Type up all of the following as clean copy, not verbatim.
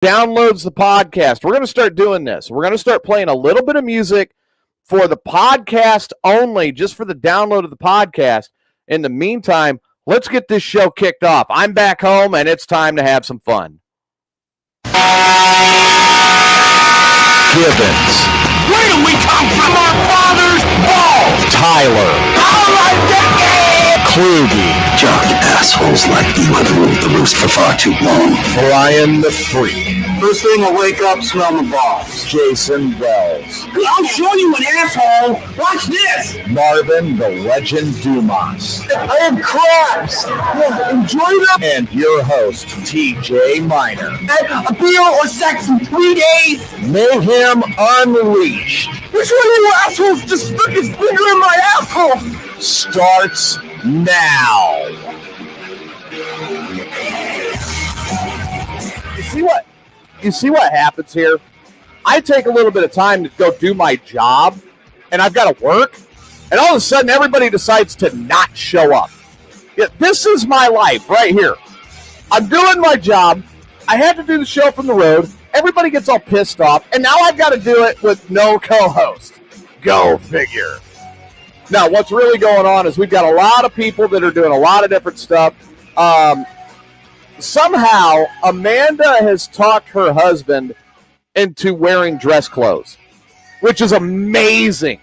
downloads the podcast. We're going to start doing this. We're going to start playing a little bit of music for the podcast only, just for the download of the podcast. In the meantime, let's get this show kicked off. I'm back home, and it's time to have some fun. Gibbons. Where do we come from? Our father's balls. Tyler. All right, Kluge. Jock assholes like you have ruled the roost for far too long. Brian the Freak. First thing I wake up, smell my balls. Jason Wells. I'll show you an asshole. Watch this. Marvin the Legend Dumas. I have crabs. Yeah, enjoy them. And your host, TJ Miner. A beer or sex in 3 days. Mayhem Unleashed. Which one of you assholes just stuck his finger in my asshole? Starts now. You see what happens here? I take a little bit of time to go do my job, and I've got to work, and all of a sudden everybody decides to not show up. Yeah, this is my life right here. I'm doing my job. I had to do the show from the road. Everybody gets all pissed off, and now I've got to do it with no co-host. Go figure. Now, what's really going on is we've got a lot of people that are doing a lot of different stuff. Somehow, Amanda has talked her husband into wearing dress clothes, which is amazing.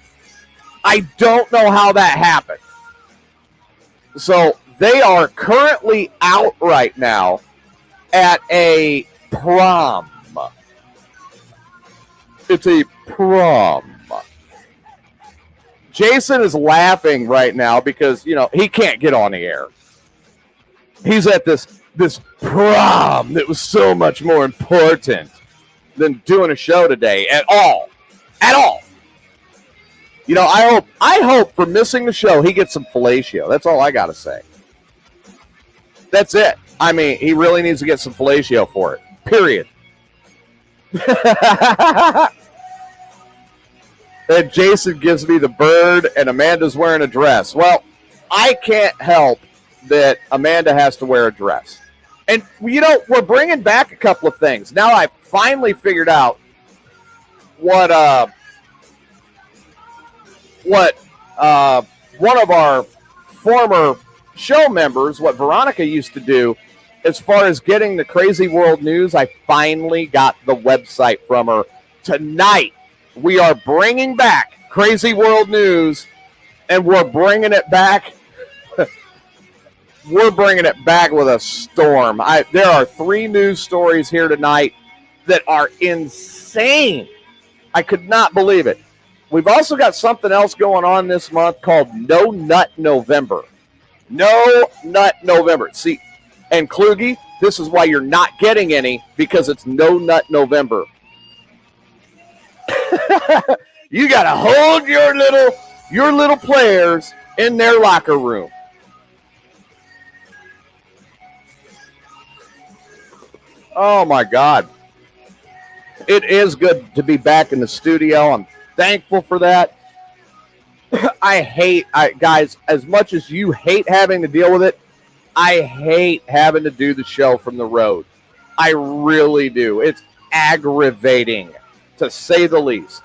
I don't know how that happened. So they are currently out right now at a prom. It's a prom. Jason is laughing right now because, he can't get on the air. He's at this prom that was so much more important than doing a show today at all. At all. I hope for missing the show he gets some fellatio. That's all I got to say. That's it. I mean, he really needs to get some fellatio for it. Period. And Jason gives me the bird, and Amanda's wearing a dress. Well, I can't help that Amanda has to wear a dress. And, we're bringing back a couple of things. Now I've finally figured out what one of our former show members, what Veronica used to do, as far as getting the Crazy World News. I finally got the website from her tonight. We are bringing back Crazy World News, and we're bringing it back. We're bringing it back with a storm. There are 3 news stories here tonight that are insane. I could not believe it. We've also got something else going on this month called No Nut November. No Nut November. See, and Kluge, this is why you're not getting any, because it's No Nut November. You got to hold your little players in their locker room. Oh, my God. It is good to be back in the studio. I'm thankful for that. Guys, as much as you hate having to deal with it, I hate having to do the show from the road. I really do. It's aggravating, to say the least.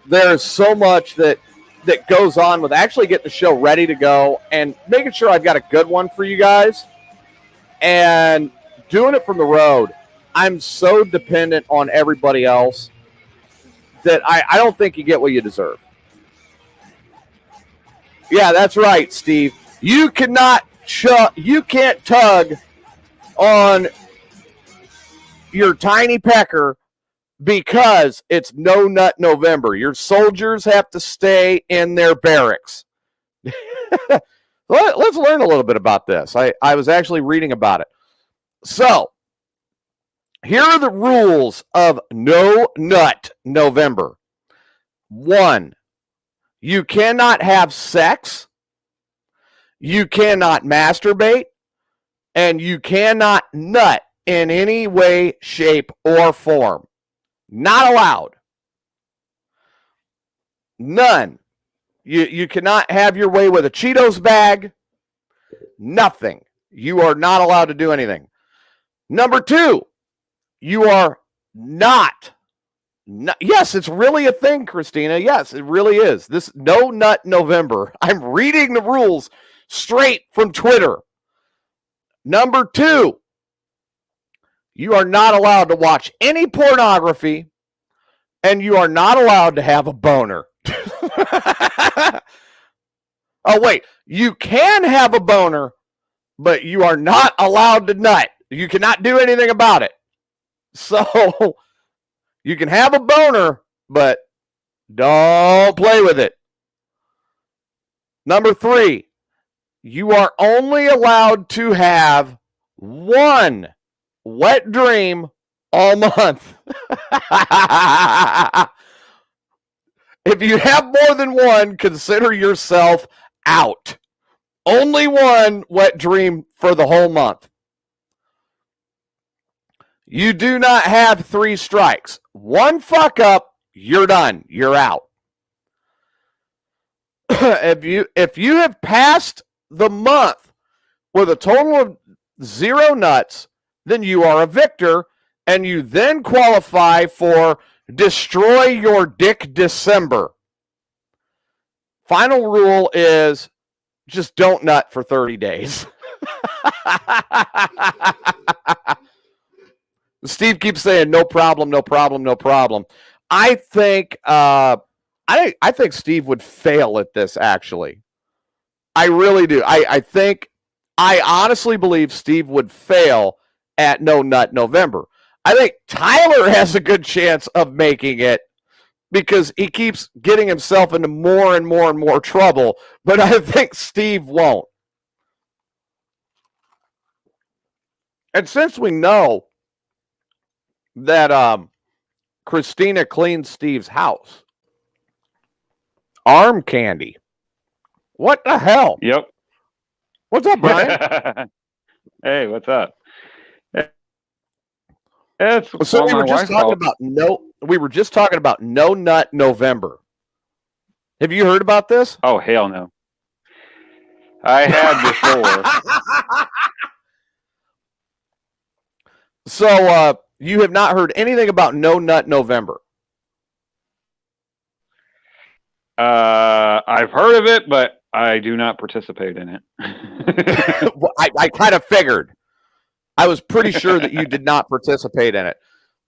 There's so much that goes on with actually getting the show ready to go and making sure I've got a good one for you guys. And doing it from the road, I'm so dependent on everybody else that I don't think you get what you deserve. Yeah, that's right, Steve. You can't tug on your tiny pecker because it's No Nut November. Your soldiers have to stay in their barracks. Let's learn a little bit about this. I was actually reading about it. So, here are the rules of No Nut November. 1, you cannot have sex, you cannot masturbate, and you cannot nut in any way, shape, or form. Not allowed. None. You cannot have your way with a Cheetos bag. Nothing. You are not allowed to do anything. Number 2, you are not. Yes, it's really a thing, Christina. Yes, it really is. This No Nut November. I'm reading the rules straight from Twitter. Number 2, you are not allowed to watch any pornography, and you are not allowed to have a boner. Oh, wait. You can have a boner, but you are not allowed to nut. You cannot do anything about it. So you can have a boner, but don't play with it. Number 3, you are only allowed to have one wet dream all month. If you have more than one, consider yourself out. Only one wet dream for the whole month. You do not have 3 strikes. One fuck up, you're done. You're out. If you have passed the month with a total of 0 nuts, then you are a victor, and you then qualify for Destroy Your Dick December. Final rule is just don't nut for 30 days. Steve keeps saying no problem, no problem, no problem. I think Steve would fail at this, actually. I really do. I honestly believe Steve would fail at No Nut November. I think Tyler has a good chance of making it because he keeps getting himself into more and more and more trouble, but I think Steve won't. And since we know that Christina cleans Steve's house, arm candy. What the hell? Yep. What's up, Brian? Hey, what's up? It's so we were just talking about No Nut November. Have you heard about this? Oh, hell no. I had before. So you have not heard anything about No Nut November? I've heard of it, but I do not participate in it. Well, I kind of figured. I was pretty sure that you did not participate in it.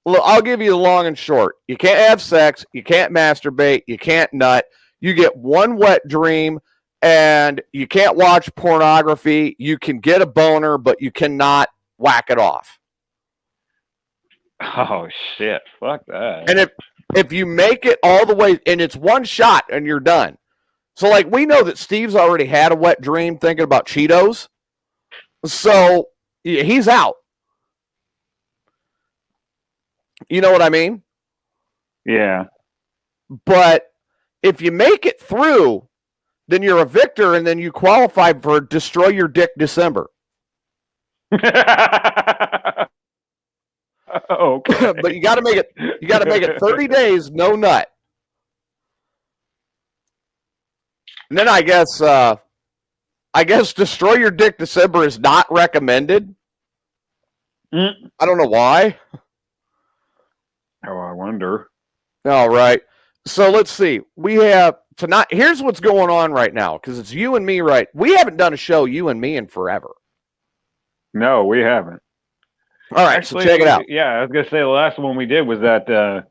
Well, I'll give you the long and short. You can't have sex. You can't masturbate. You can't nut. You get one wet dream, and you can't watch pornography. You can get a boner, but you cannot whack it off. Oh, shit. Fuck that. And if you make it all the way, and it's one shot, and you're done. So, like, we know that Steve's already had a wet dream thinking about Cheetos. So he's out. You know what I mean? Yeah. But if you make it through, then you're a victor, and then you qualify for Destroy Your Dick December. Okay. But you got to make it. You got to make it 30 days, no nut. And then I guess Destroy Your Dick December is not recommended. I don't know why. Oh, I wonder. All right. So let's see. We have tonight. Here's what's going on right now, because it's you and me, right? We haven't done a show, you and me, in forever. No, we haven't. All right. Actually, so check it out. Yeah, I was going to say the last one we did was that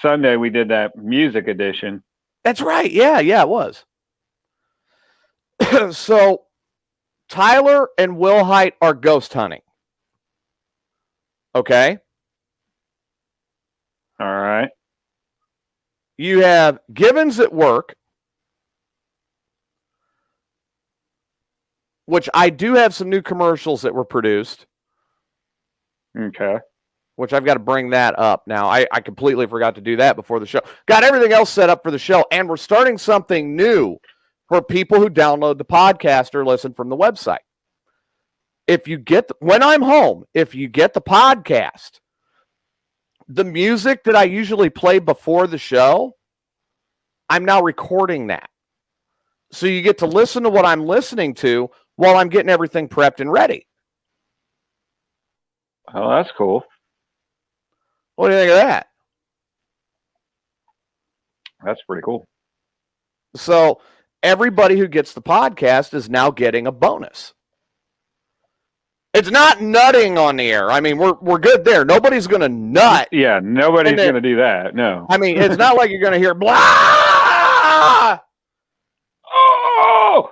Sunday we did that music edition. That's right. Yeah, it was. So Tyler and Will Height are ghost hunting. Okay. All right. You have Givens at work, which I do have some new commercials that were produced. Okay. Which I've got to bring that up now. I completely forgot to do that before the show. Got everything else set up for the show, and we're starting something new for people who download the podcast or listen from the website. If you get when I'm home, if you get the podcast, the music that I usually play before the show, I'm now recording that. So you get to listen to what I'm listening to while I'm getting everything prepped and ready. Oh, that's cool. What do you think of that? That's pretty cool. So everybody who gets the podcast is now getting a bonus. It's not nutting on the air. I mean, we're good there. Nobody's going to nut. Yeah, nobody's going to do that. No. I mean, it's not like you're going to hear blah. Oh!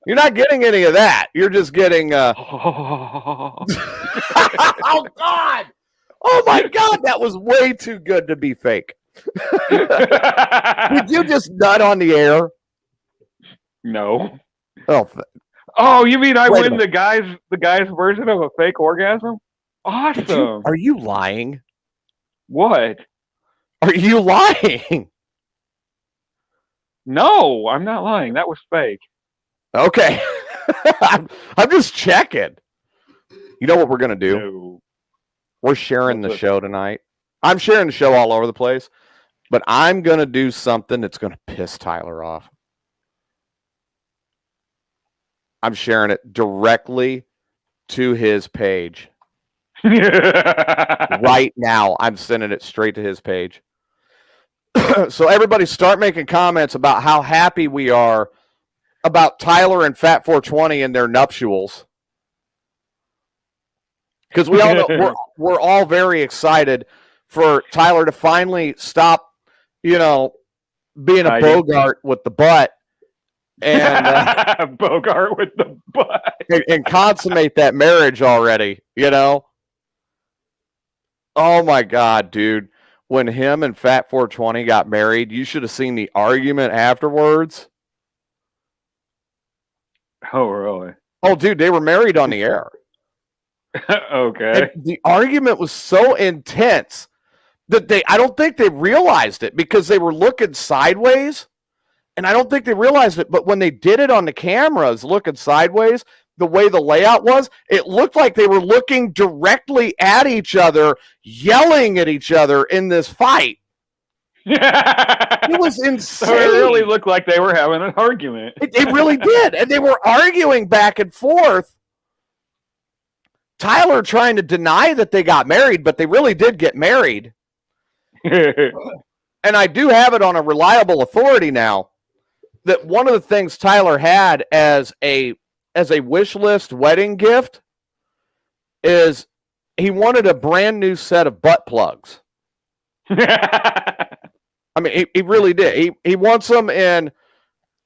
You're not getting any of that. You're just getting. Oh God! Oh my God! That was way too good to be fake. Did you just nut on the air? No. Oh, you mean I win the guy's version of a fake orgasm? Awesome. Are you lying? What? Are you lying? No, I'm not lying. That was fake. Okay. I'm just checking. You know what we're going to do? No. We're sharing the show tonight. I'm sharing the show all over the place, but I'm going to do something that's going to piss Tyler off. I'm sharing it directly to his page. Right now, I'm sending it straight to his page. So everybody start making comments about how happy we are about Tyler and Fat 420 and their nuptials. Because we all know we're all very excited for Tyler to finally stop, being a Bogart with the butt. And Bogart with the butt. and consummate that marriage already, Oh my God, dude. When him and Fat 420 got married, you should have seen the argument afterwards. Oh, really? Oh, dude, they were married on the air. Okay. And the argument was so intense that I don't think they realized it because they were looking sideways. And I don't think they realized it, but when they did it on the cameras, looking sideways, the way the layout was, it looked like they were looking directly at each other, yelling at each other in this fight. It was insane. So it really looked like they were having an argument. It really did. And they were arguing back and forth. Tyler trying to deny that they got married, but they really did get married. And I do have it on a reliable authority now that one of the things Tyler had as a wish list wedding gift is he wanted a brand new set of butt plugs. I mean, he really did. He wants them in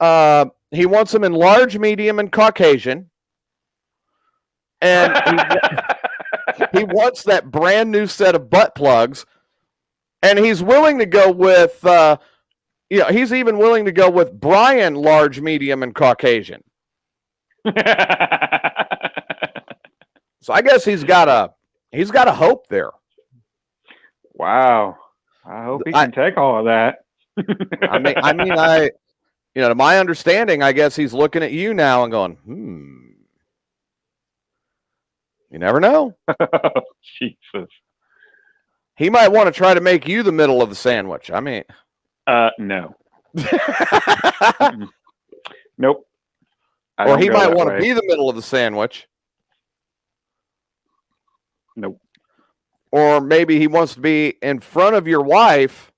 large, medium, and Caucasian. And he wants that brand new set of butt plugs. And he's willing to go with he's even willing to go with Brian, large, medium, and Caucasian. So I guess he's got a hope there. Wow. I hope he can take all of that. To my understanding, I guess he's looking at you now and going, you never know. Jesus. He might want to try to make you the middle of the sandwich. I mean, no. Nope. Or he might want to be the middle of the sandwich. Nope. Or maybe he wants to be in front of your wife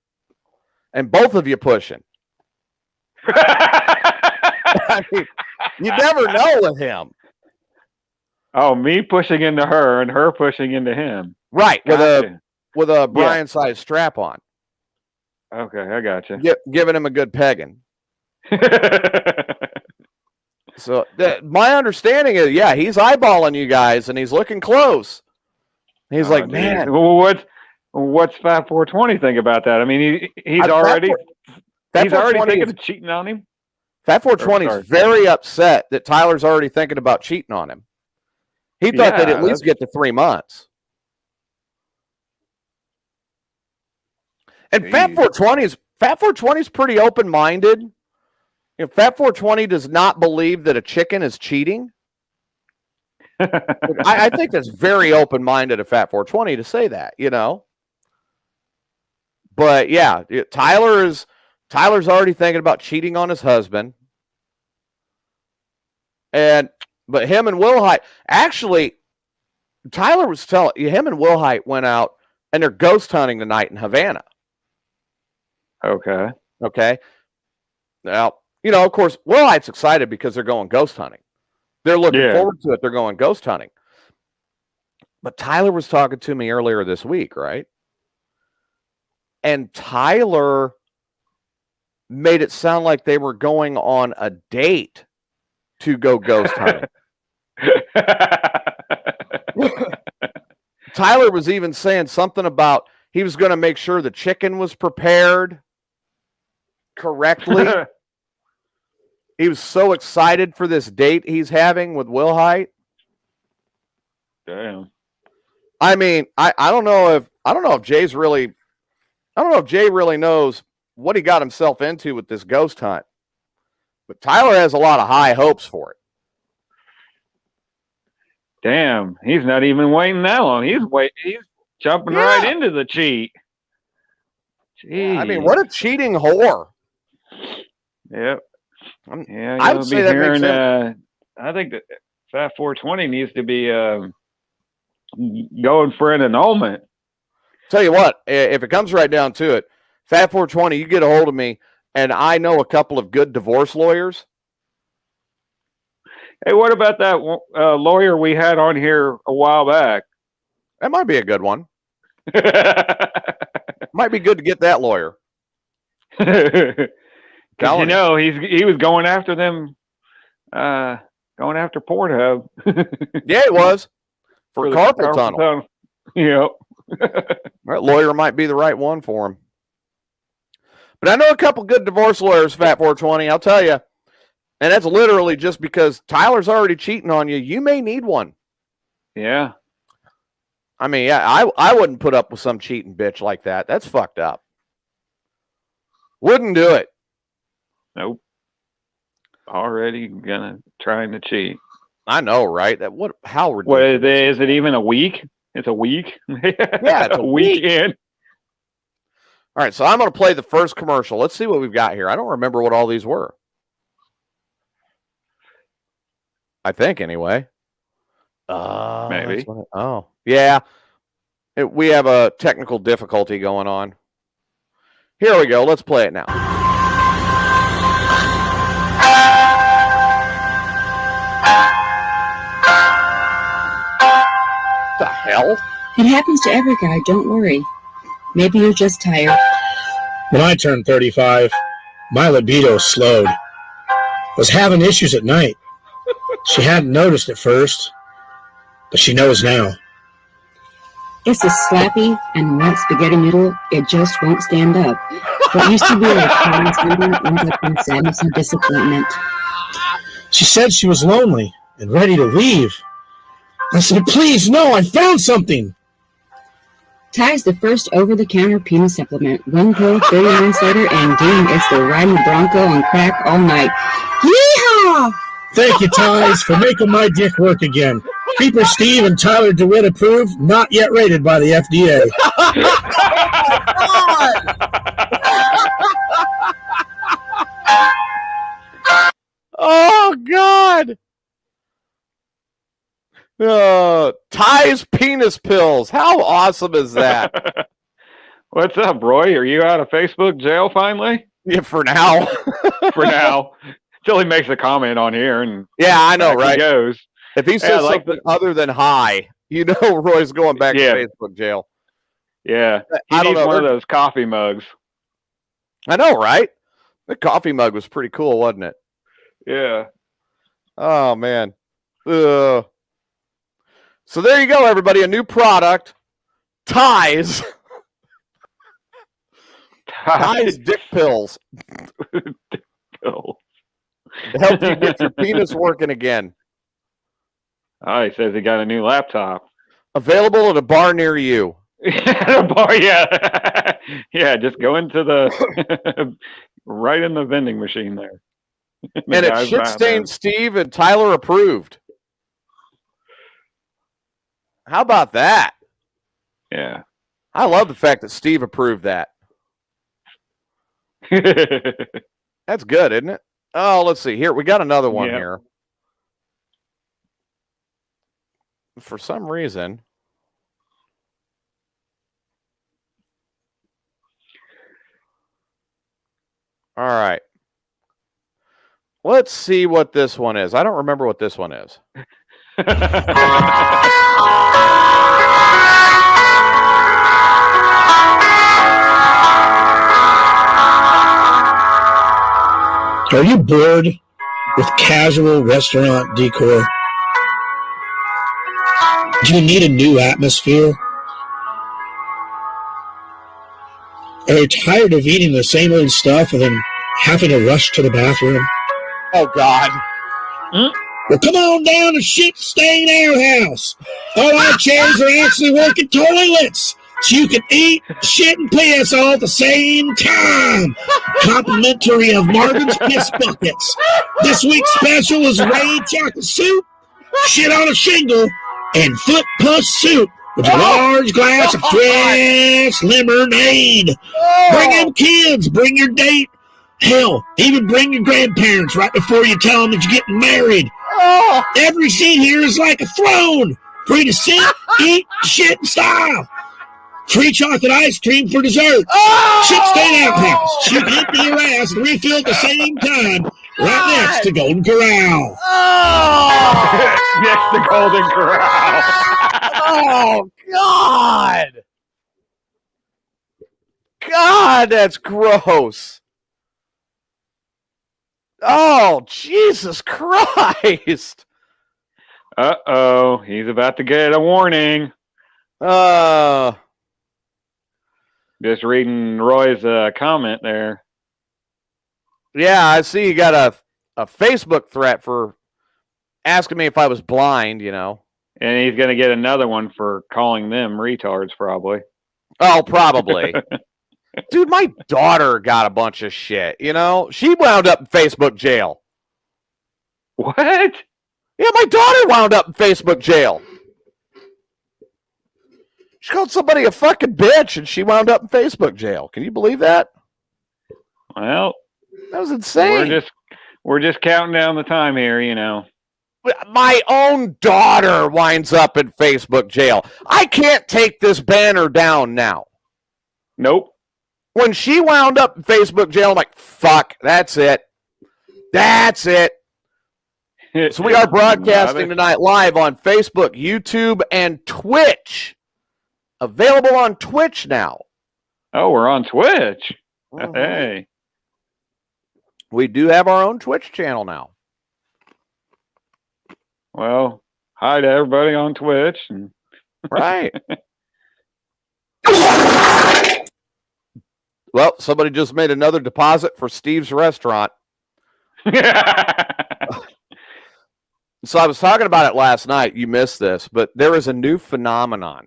and both of you pushing. I mean, you never know with him. Oh, me pushing into her and her pushing into him. Right. Gotcha. With a Brian-sized strap on. Okay, I got you. Giving him a good pegging. So my understanding is, he's eyeballing you guys and he's looking close. He's like, man. Well, what's Fat 420 think about that? I mean, he's already thinking of cheating on him. Fat 420 is very upset that Tyler's already thinking about cheating on him. He thought they'd at least get to 3 months. And Fat 420 is pretty open-minded. Fat 420 does not believe that a chicken is cheating. I think that's very open-minded of Fat 420 to say that, But yeah, Tyler's already thinking about cheating on his husband. But him and Wilhite, actually, Tyler was telling him and Will Height went out and they're ghost hunting tonight in Havana. Okay. Now, of course, Will Height's excited because they're going ghost hunting. They're looking forward to it. They're going ghost hunting. But Tyler was talking to me earlier this week, right? And Tyler made it sound like they were going on a date to go ghost hunting. Tyler was even saying something about he was going to make sure the chicken was prepared correctly. He was so excited for this date he's having with Will Height. Damn. I mean, I don't know if Jay really knows what he got himself into with this ghost hunt. But Tyler has a lot of high hopes for it. Damn, he's not even waiting that long. He's jumping right into the cheat. Jeez. I mean, what a cheating whore. Yep. I would say that makes sense. I think that Fat 420 needs to be going for an annulment. Tell you what, if it comes right down to it, Fat 420, you get a hold of me, and I know a couple of good divorce lawyers. Hey, what about that lawyer we had on here a while back? That might be a good one. Might be good to get that lawyer. Because he was going after them, going after Pornhub. Yeah, it was for carpal tunnel. Yep. That lawyer might be the right one for him. But I know a couple good divorce lawyers, Fat 420. I'll tell you. And that's literally just because Tyler's already cheating on you. You may need one. Yeah. I mean, I wouldn't put up with some cheating bitch like that. That's fucked up. Wouldn't do it. Nope. Already trying to cheat. I know, right? How ridiculous. What is it even a week? It's a week? Yeah, it's a weekend. All right, so I'm going to play the first commercial. Let's see what we've got here. I don't remember what all these were. I think, anyway. Maybe. Yeah. We have a technical difficulty going on. Here we go. Let's play it now. What the hell? It happens to every guy, don't worry. Maybe you're just tired. When I turned 35, my libido slowed. Was having issues at night. She hadn't noticed at first, but she knows now. It's a slappy and wet spaghetti noodle. It just won't stand up. What used to be like calm ends up in sadness and disappointment. She said she was lonely and ready to leave. I said, please, no, I found something. Ty's the first over-the-counter penis supplement. One pill, 30 minutes later, and ding, it's the riding bronco on crack all night. Yeehaw! Thank you, Ties, for making my dick work again. Creeper Steve and Tyler DeWitt approved, not yet rated by the FDA. Oh, God. Ty's penis pills. How awesome is that? What's up, Roy? Are you out of Facebook jail finally? Yeah, for now. For now. Till he makes a comment on here. And yeah, I know, right? He goes. If he says something other than hi, you know Roy's going back to Facebook jail. Yeah. He needs one of those coffee mugs. I know, right? The coffee mug was pretty cool, wasn't it? Yeah. Oh, man. So there you go, everybody. A new product. Ty's. Ty's dick pills. Dick pills. To help you get your penis working again. Oh, he says he got a new laptop. Available at a bar near you. A bar, yeah. Yeah, just go into the right in the vending machine there. And it's Shit-Stained Steve and Tyler approved. How about that? Yeah. I love the fact that Steve approved that. That's good, isn't it? Oh, let's see. Here, we got another one here. for some reason. All right. Let's see what this one is. I don't remember what this one is. Are you bored with casual restaurant decor? Do you need a new atmosphere? Are you tired of eating the same old stuff and then having to rush to the bathroom? Oh, God. Well, come on down to Shit Stain Ale House. All our chairs are actually working toilets, so you can eat, shit, and piss all at the same time. Complimentary of Marvin's Piss Buckets. This week's special is Ray Chocolate Soup, Shit on a Shingle, and Foot Puss Soup with a large glass of fresh lemonade. Bring them kids, bring your date. Hell, even bring your grandparents right before you tell them that you're getting married. Every seat here is like a throne. Free to sit, eat, shit, and style. Free chocolate ice cream for dessert. Shit Stain Ale House. You can empty your ass and refill at the same time. Right next to Golden Corral. Next to Golden Corral. Oh, God. God, that's gross. Oh, Jesus Christ. Uh-oh. He's about to get a warning. Just reading Roy's comment there. Yeah, I see you got a Facebook threat for asking me if I was blind, you know. And he's going to get another one for calling them retards, probably. Oh, probably. Dude, my daughter got a bunch of shit, you know? She wound up in Facebook jail. What? Yeah, my daughter wound up in Facebook jail. She called somebody a fucking bitch, and she wound up in Facebook jail. Can you believe that? Well, that was insane. We're just counting down the time here, you know. My own daughter winds up in Facebook jail. I can't take this banner down now. Nope. When she wound up in Facebook jail, I'm like, fuck, that's it. That's it. So we are broadcasting tonight live on Facebook, YouTube, and Twitch. Available on Twitch now. Oh, we're on Twitch. Mm-hmm. Hey. We do have our own Twitch channel now. Well, hi to everybody on Twitch. Right. Well, somebody just made another deposit for Steve's restaurant. So I was talking about it last night. You missed this, but there is a new phenomenon.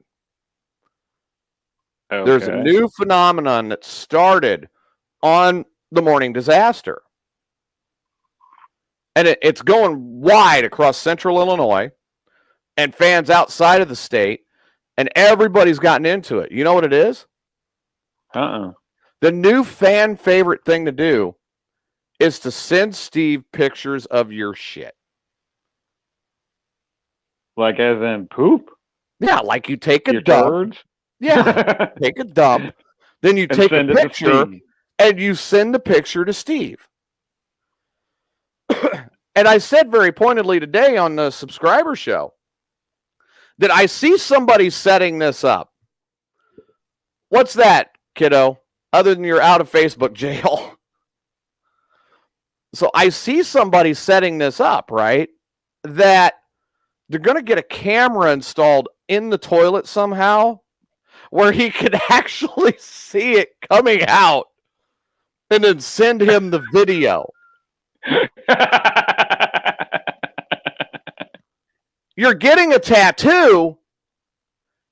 Okay. There's a new phenomenon that started on the Morning Disaster. And it's going wide across central Illinois and fans outside of the state, and everybody's gotten into it. You know what it is? The new fan favorite thing to do is to send Steve pictures of your shit. Like as in poop? Yeah, like you take a your dump. Birds? Yeah, take a dump. Then you take a picture and you send the picture to Steve. And I said very pointedly today on the subscriber show that I see somebody setting this up. What's that, kiddo? Other than you're out of Facebook jail. So I see somebody setting this up, right? That they're going to get a camera installed in the toilet somehow where he can actually see it coming out and then send him the video. You're getting a tattoo.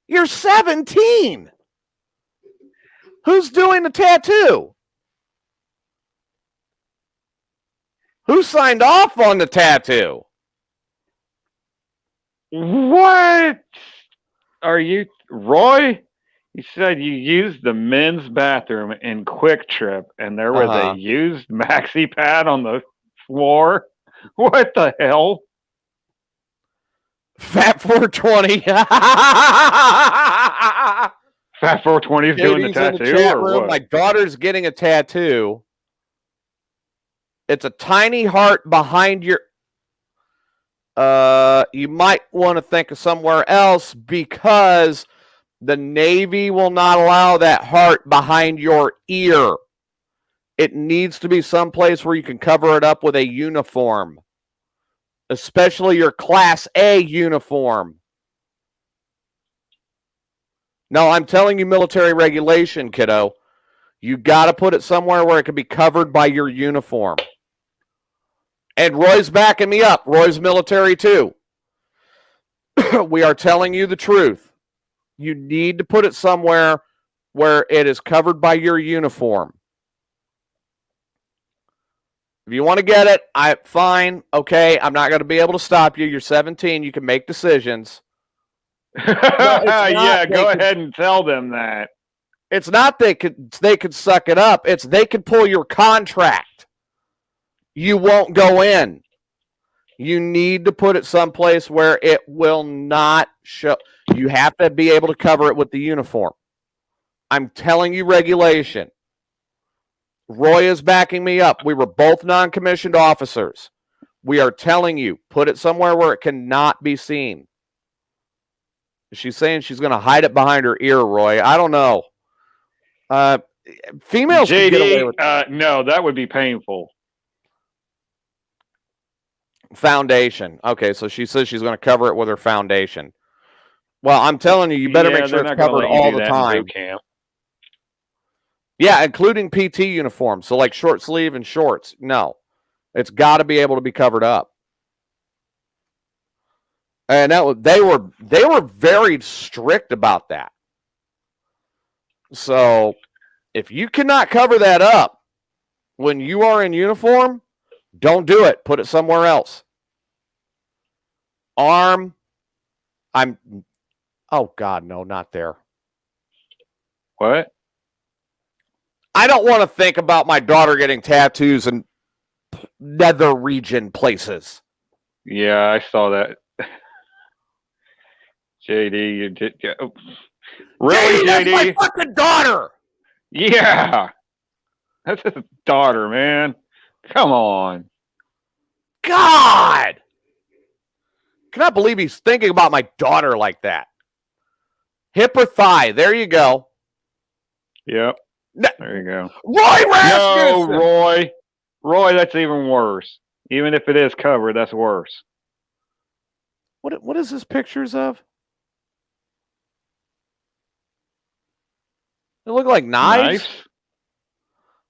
You're 17. Who's doing the tattoo? Who signed off on the tattoo? What? Are you, Roy? You said you used the men's bathroom in Quick Trip and there was a used maxi pad on the floor? What the hell? Fat 420. Fat 420 is doing the JD's in tattoo, the chat or room. what? My daughter's getting a tattoo. It's a tiny heart behind your. You might want to think of somewhere else because the Navy will not allow that heart behind your ear. It needs to be someplace where you can cover it up with a uniform, especially your Class A uniform. No, I'm telling you, military regulation, kiddo. You got to put it somewhere where it can be covered by your uniform. And Roy's backing me up. Roy's military too. We are telling you the truth. You need to put it somewhere where it is covered by your uniform. If you want to get it, fine. Okay, I'm not going to be able to stop you. You're 17. You can make decisions. Yeah, go ahead and tell them that. It's not they could suck it up. It's they could pull your contract. You won't go in. You need to put it someplace where it will not show. You have to be able to cover it with the uniform. I'm telling you regulation. Roy is backing me up. We were both non-commissioned officers. We are telling you, put it somewhere where it cannot be seen. She's saying she's going to hide it behind her ear, Roy. I don't know. Females can get away with that. No, that would be painful. Foundation. Okay, so she says she's going to cover it with her foundation. Well, I'm telling you, you better make sure it's covered all the time. Yeah, including PT uniforms. So like short sleeve and shorts. No, it's got to be able to be covered up. And they were very strict about that. So if you cannot cover that up when you are in uniform, don't do it. Put it somewhere else. Oh God, no, not there. What? I don't want to think about my daughter getting tattoos in nether region places. Yeah, I saw that. JD, you did. Really, JD? That's my fucking daughter. Yeah, that's his daughter, man. Come on. God, cannot believe he's thinking about my daughter like that. Hip or thigh? There you go. Yep. There you go. Roy Rasmussen. No, Roy, that's even worse. Even if it is covered, that's worse. What is this pictures of? They look like knives.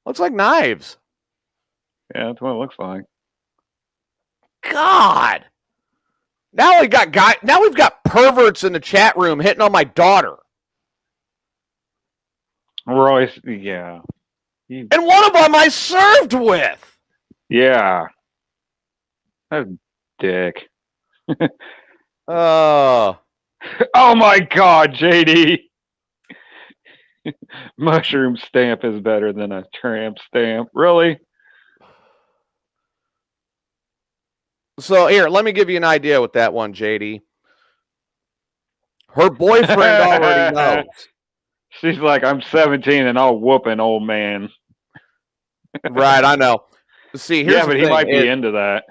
Looks like knives. Yeah, that's what it looks like. God. Now we've got perverts in the chat room hitting on my daughter. Royce, yeah. And one of them I served with. Yeah. That's dick. Oh my God, JD. Mushroom stamp is better than a tramp stamp. Really? So here, let me give you an idea with that one, JD. Her boyfriend already knows. She's like, I'm 17 and I'll whoop an old man. Right, I know. See, here's yeah, but he might be into that.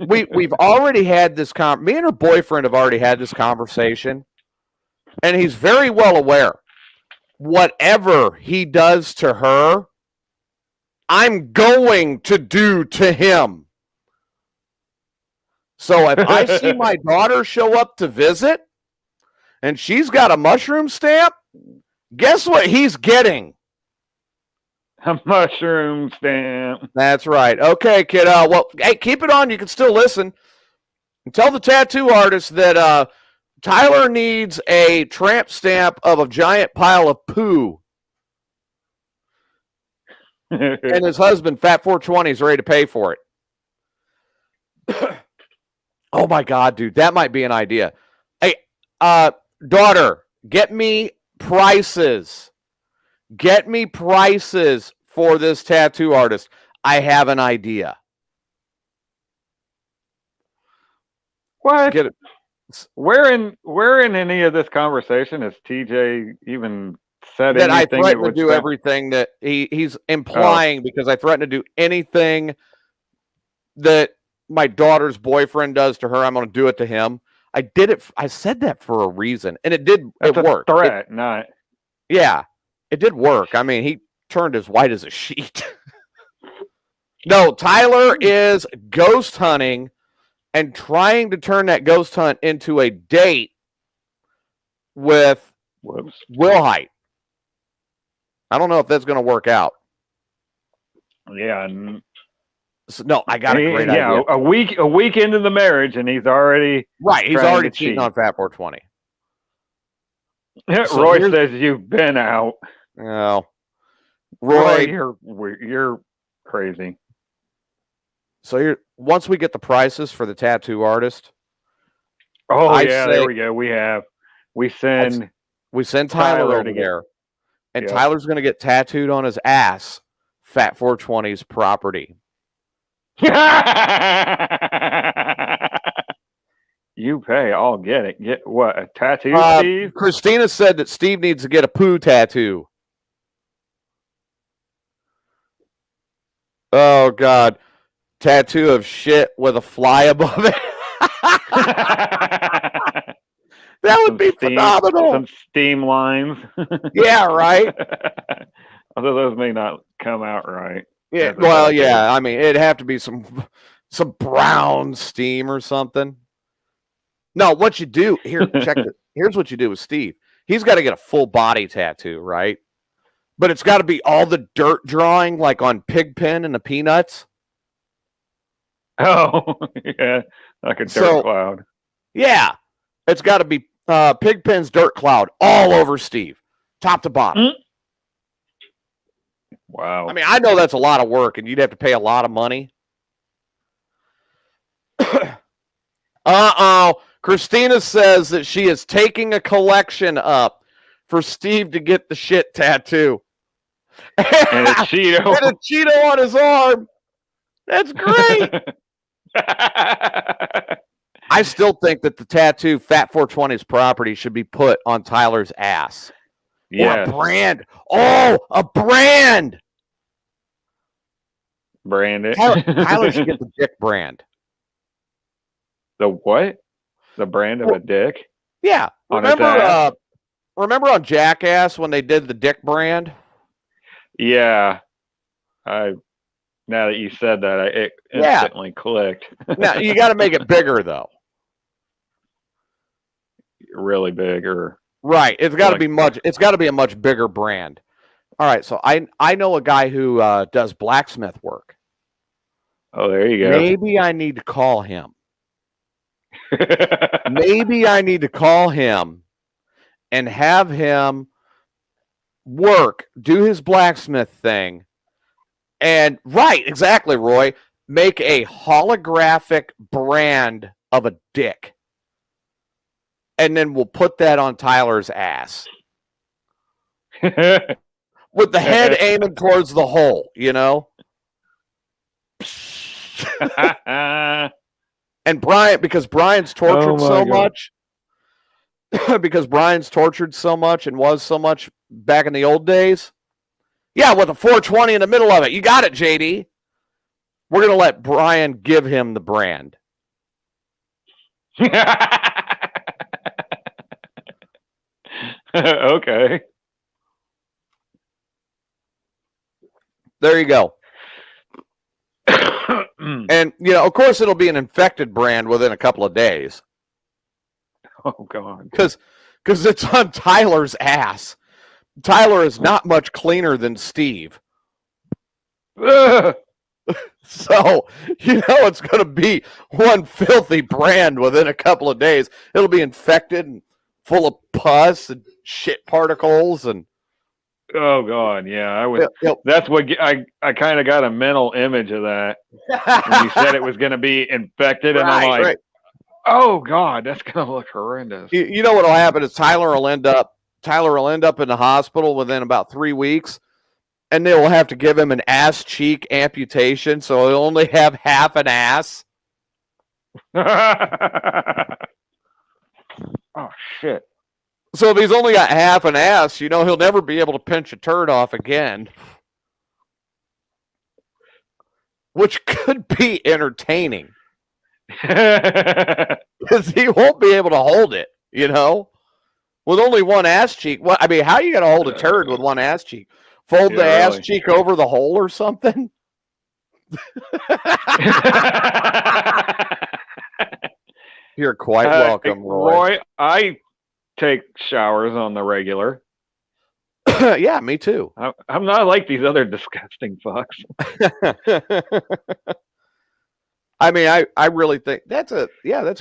We've already had this me and her boyfriend have already had this conversation, and he's very well aware. Whatever he does to her, I'm going to do to him. So if I see my daughter show up to visit and she's got a mushroom stamp, guess what he's getting? A mushroom stamp. That's right. Okay, kiddo. Well, hey, keep it on. You can still listen. And tell the tattoo artist that Tyler needs a tramp stamp of a giant pile of poo. And his husband, Fat 420, is ready to pay for it. Oh, my God, dude. That might be an idea. Hey, daughter, get me prices. Get me prices for this tattoo artist. I have an idea. What? Get it. Where in any of this conversation has TJ even said that I anything threaten to would do sound- everything that he's implying because I threaten to do anything that my daughter's boyfriend does to her, I'm going to do it to him. I did it. I said that for a reason, and it did. That's it worked. a threat, not. Yeah, it did work. I mean, he turned as white as a sheet. No, Tyler is ghost hunting and trying to turn that ghost hunt into a date with Wilhite. I don't know if that's going to work out. Yeah. So, no, I got a great idea. Yeah, a week into the marriage, and he's already right. He's already cheating on Fat 420. So Roy says you've been out. No, Roy, you're crazy. So here, once we get the prices for the tattoo artist. Oh, there we go. We send Tyler over there. And Tyler's going to get tattooed on his ass Fat 420's property. You pay, I'll get it. Get what? A tattoo, Steve? Christina said that Steve needs to get a poo tattoo. Oh, God. Tattoo of shit with a fly above it. That would be phenomenal. Some steam lines. Yeah, right. Although those may not come out right. Yeah, well, yeah. I mean, it'd have to be some brown steam or something. No, what you do here? Check it. Here's what you do with Steve. He's got to get a full body tattoo, right? But it's got to be all the dirt drawing, like on Pigpen and the Peanuts. Oh, yeah, like a dirt cloud. Yeah, it's got to be Pigpen's dirt cloud all over Steve, top to bottom. Wow. I mean, I know that's a lot of work, and you'd have to pay a lot of money. Christina says that she is taking a collection up for Steve to get the shit tattoo. And a Cheeto. And a Cheeto on his arm. That's great. I still think that the tattoo Fat 420's property should be put on Tyler's ass. Yes. Or a brand. Oh, a brand. Brand it. Tyler should get the dick brand. The what? The brand of a dick? Yeah. Remember on Jackass when they did the dick brand? Yeah. Now that you said that, it instantly clicked. Now you got to make it bigger though. Really big, or right? It's got to be much. It's got to be a much bigger brand. All right. So I know a guy who does blacksmith work. Oh, there you go. Maybe I need to call him. Maybe I need to call him and have him do his blacksmith thing. And right, exactly, Roy, make a holographic brand of a dick. And then we'll put that on Tyler's ass. With the head aiming towards the hole, you know? And Brian, because Brian's tortured so much, because Brian's tortured so much and was so much back in the old days. Yeah, with a 420 in the middle of it. You got it, JD. We're going to let Brian give him the brand. Okay. There you go. And, of course, it'll be an infected brand within a couple of days. Oh, God. Because it's on Tyler's ass. Tyler is not much cleaner than Steve. So, it's going to be one filthy brand within a couple of days. It'll be infected and full of pus and shit particles and. Oh God, yeah, I would. Yep. That's what I kind of got a mental image of that. When you said it was going to be infected, and I'm like, oh God, that's going to look horrendous. You know what'll happen is Tyler will end up in the hospital within about 3 weeks, and they will have to give him an ass cheek amputation, so he'll only have half an ass. Oh, shit. So if he's only got half an ass, he'll never be able to pinch a turd off again. Which could be entertaining. Because he won't be able to hold it, with only one ass cheek. Well, I mean, how are you going to hold a turd with one ass cheek? Fold the ass cheek over the hole or something? You're quite welcome, Roy. I take showers on the regular. Yeah, me too. I'm not like these other disgusting fucks. I mean, I really think that's a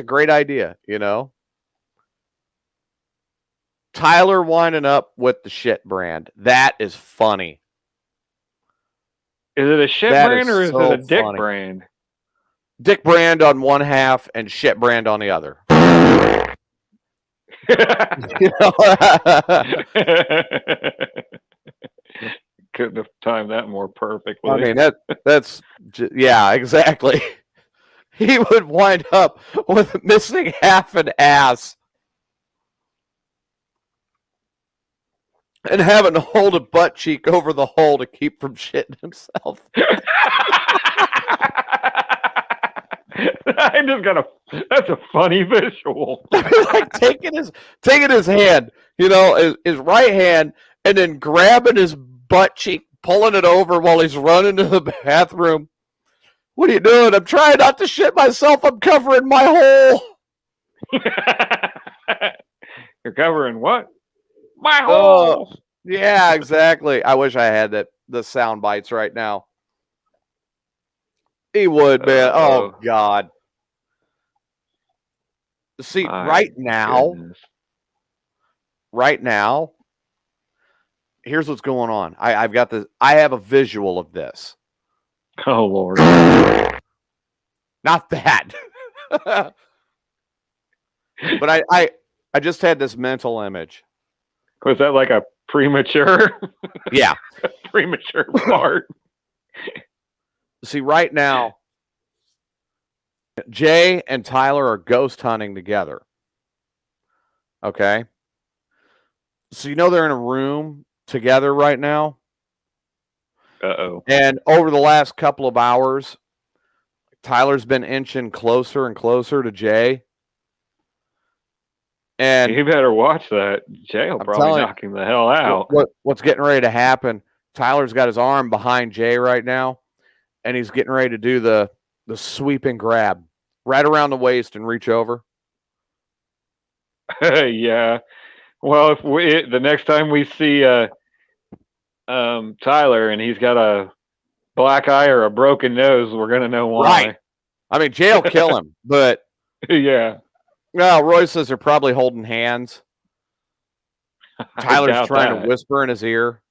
great idea, Tyler winding up with the shit brand. That is funny. Is it a shit brand or is it a dick brand? Dick brand on one half and shit brand on the other. Couldn't have timed that more perfectly. I mean, that's yeah, exactly. He would wind up with missing half an ass and having to hold a butt cheek over the hole to keep from shitting himself. That's a funny visual. Like taking his hand, his right hand, and then grabbing his butt cheek, pulling it over while he's running to the bathroom. What are you doing? I'm trying not to shit myself. I'm covering my hole. You're covering what? My hole. Yeah, exactly. I wish I had the sound bites right now. He would, man. Oh God. See, right now, here's what's going on. I've got this. I have a visual of this. Oh Lord. Not that. But I just had this mental image. Was that like a premature? Yeah. Premature part. See, right now, Jay and Tyler are ghost hunting together. Okay? So they're in a room together right now. Uh-oh. And over the last couple of hours, Tyler's been inching closer and closer to Jay. And you better watch that. Jay will probably knock him the hell out. What's getting ready to happen? Tyler's got his arm behind Jay right now, and he's getting ready to do the sweeping grab right around the waist and reach over. Yeah. Well, if the next time we see Tyler and he's got a black eye or a broken nose, we're gonna know why. Right. I mean, Jay will kill him, but yeah. Well, Roy says they're probably holding hands. Tyler's trying to whisper in his ear.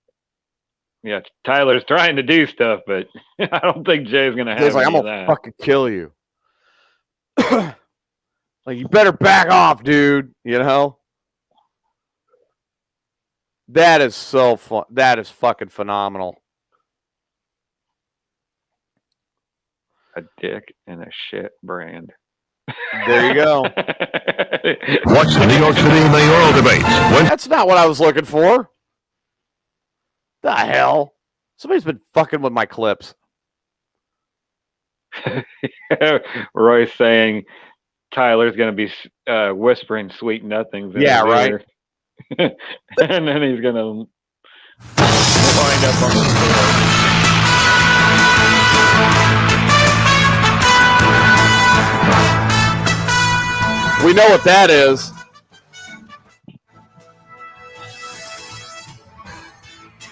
Yeah, Tyler's trying to do stuff, but I don't think Jay's going to have any I'm of gonna that. Fucking kill you. Like, you better back off, dude. That is so fun. That is fucking phenomenal. A dick and a shit brand. There you go. Watch the New York City mayoral debate. That's not what I was looking for. The hell? Somebody's been fucking with my clips. Roy's saying Tyler's going to be whispering sweet nothings. Yeah, right. And then he's going to wind up on the floor. We know what that is.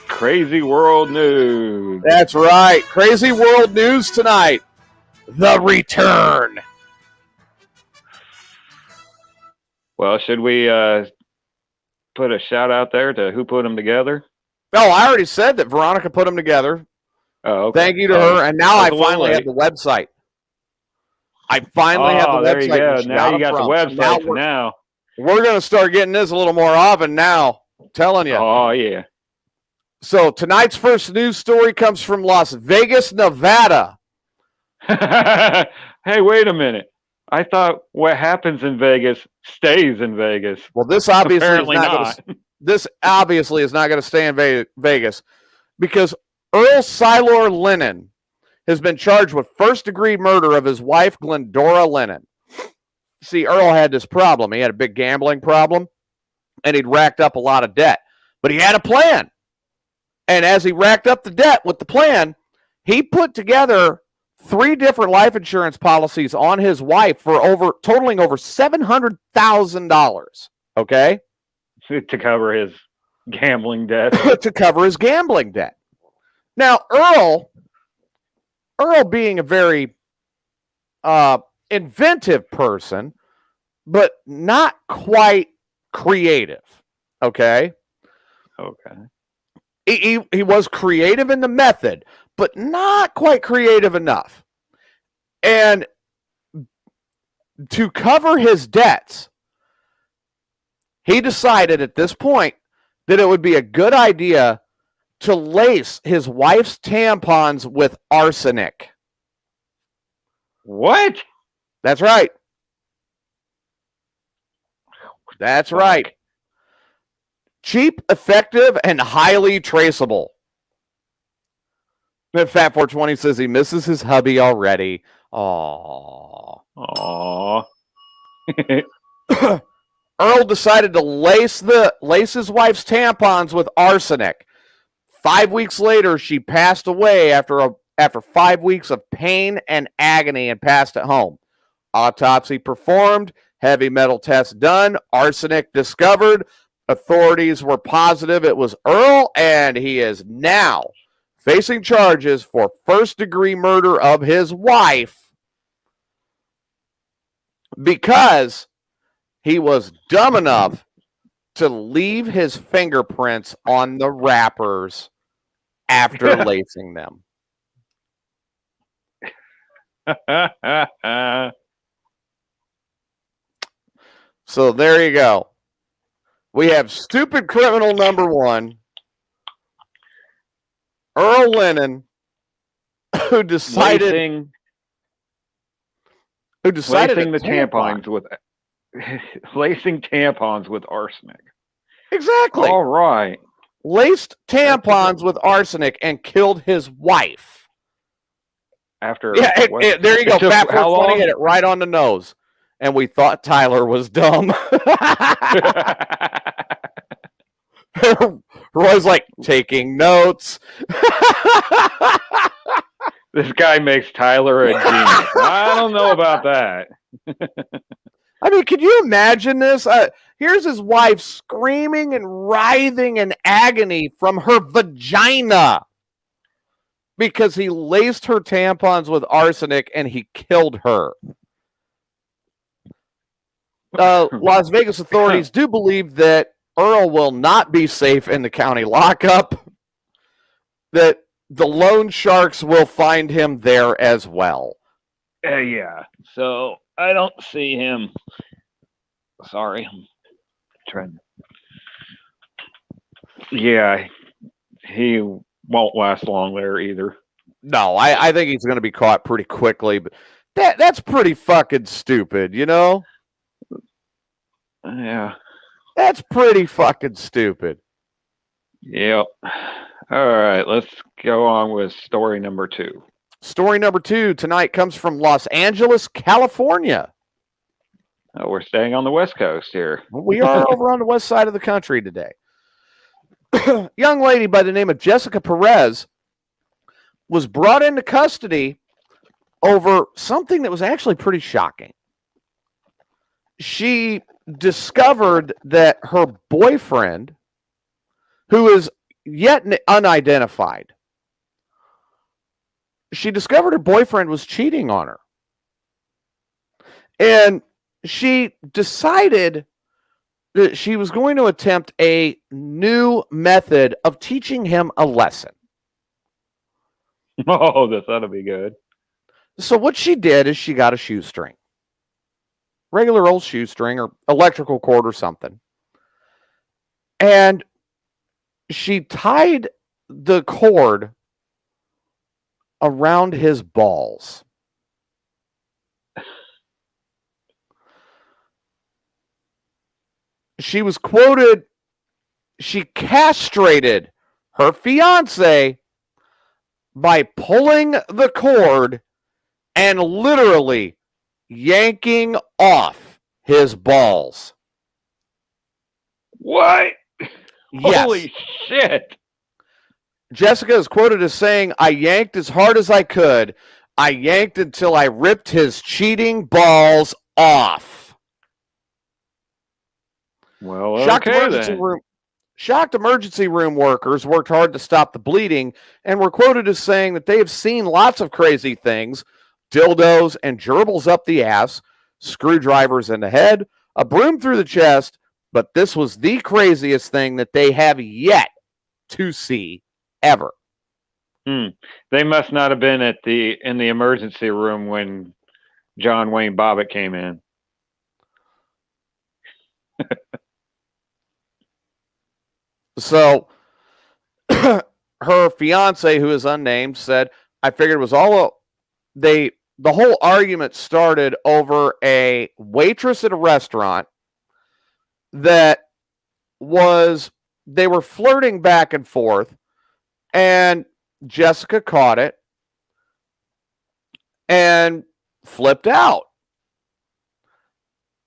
Crazy World News. That's right. Crazy World News tonight. The return. Well, should we put a shout out there to who put them together? Oh, I already said that Veronica put them together. Oh, okay. Thank you to her. And now I finally have the website. I finally have the website. There you go. Now you got the website. Now we're going to start getting this a little more often now. I'm telling you. Oh, yeah. So tonight's first news story comes from Las Vegas, Nevada. Hey, wait a minute. I thought what happens in Vegas stays in Vegas. Well, this obviously Apparently is not. This obviously is not going to stay in Vegas because Earl Silor Lennon has been charged with first-degree murder of his wife, Glendora Lennon. See, Earl had this problem. He had a big gambling problem, and he'd racked up a lot of debt. But he had a plan. And as he racked up the debt with the plan, he put together 3 different life insurance policies on his wife for totaling over $700,000. Okay? To cover his gambling debt. To cover his gambling debt. Now, Earl being a very inventive person, but not quite creative. Okay? Okay. He was creative in the method, but not quite creative enough. And to cover his debts, he decided at this point that it would be a good idea to lace his wife's tampons with arsenic. What? That's right. That's right. Cheap, effective, and highly traceable. Fat 420 says he misses his hubby already. Aww. Earl decided to lace his wife's tampons with arsenic. 5 weeks later, she passed away after 5 weeks of pain and agony and passed at home. Autopsy performed, heavy metal test done, arsenic discovered. Authorities were positive it was Earl, and he is now facing charges for first-degree murder of his wife because he was dumb enough to leave his fingerprints on the wrappers after lacing them. So there you go. We have stupid criminal number 1, Earl Lennon, who decided lacing the tampons with lacing tampons with arsenic. Exactly. All right. Laced tampons with arsenic and killed his wife. After there you go. Fat 420 hit it right on the nose. And we thought Tyler was dumb. Roy's like taking notes. This guy makes Tyler a genius. I don't know about that. I mean, can you imagine this? Here's his wife screaming and writhing in agony from her vagina because he laced her tampons with arsenic and he killed her. Las Vegas authorities do believe that Earl will not be safe in the county lockup, that the loan sharks will find him there as well. Yeah. So I don't see him. Sorry. I'm trying. Yeah. He won't last long there either. No, I think he's going to be caught pretty quickly, but that's pretty fucking stupid, you know? Yeah. That's pretty fucking stupid. Yep. All right, let's go on with story number 2. Story number 2 tonight comes from Los Angeles, California. Oh, we're staying on the West Coast here. We are over on the west side of the country today. Young lady by the name of Jessica Perez was brought into custody over something that was actually pretty shocking. She discovered that her boyfriend, who is yet unidentified, she discovered her boyfriend was cheating on her. And she decided that she was going to attempt a new method of teaching him a lesson. Oh, this ought to be good. So what she did is she got a shoestring. Regular old shoestring or electrical cord or something. And she tied the cord around his balls. she was quoted, she castrated her fiance by pulling the cord and literally yanking off his balls. What? Yes. Holy shit. Jessica is quoted as saying, I yanked as hard as I could. I yanked until I ripped his cheating balls off. Well, Shocked emergency room workers worked hard to stop the bleeding and were quoted as saying that they have seen lots of crazy things, dildos and gerbils up the ass, screwdrivers in the head, a broom through the chest, but this was the craziest thing that they have yet to see ever. They must not have been in the emergency room when John Wayne Bobbitt came in. So her fiance, who is unnamed, said, I figured it was all the whole argument started over a waitress at a restaurant that they were flirting back and forth, and Jessica caught it and flipped out.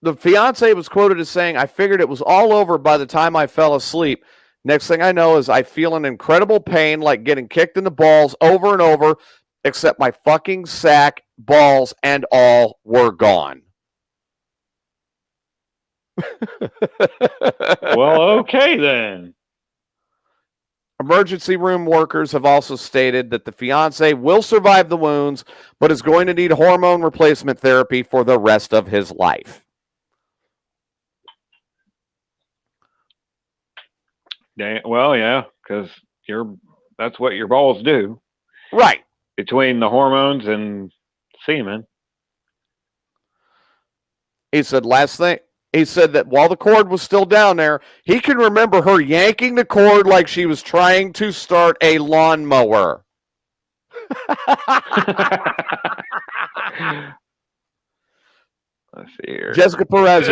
The fiance was quoted as saying, I figured it was all over by the time I fell asleep. Next thing I know is I feel an incredible pain, like getting kicked in the balls over and over, except my fucking sack, balls, and all were gone. Well, okay then. Emergency room workers have also stated that the fiance will survive the wounds, but is going to need hormone replacement therapy for the rest of his life. Well, yeah, because that's what your balls do. Right. Between the hormones and semen. He said that while the cord was still down there, he can remember her yanking the cord like she was trying to start a lawnmower. Let's see here. Jessica Perez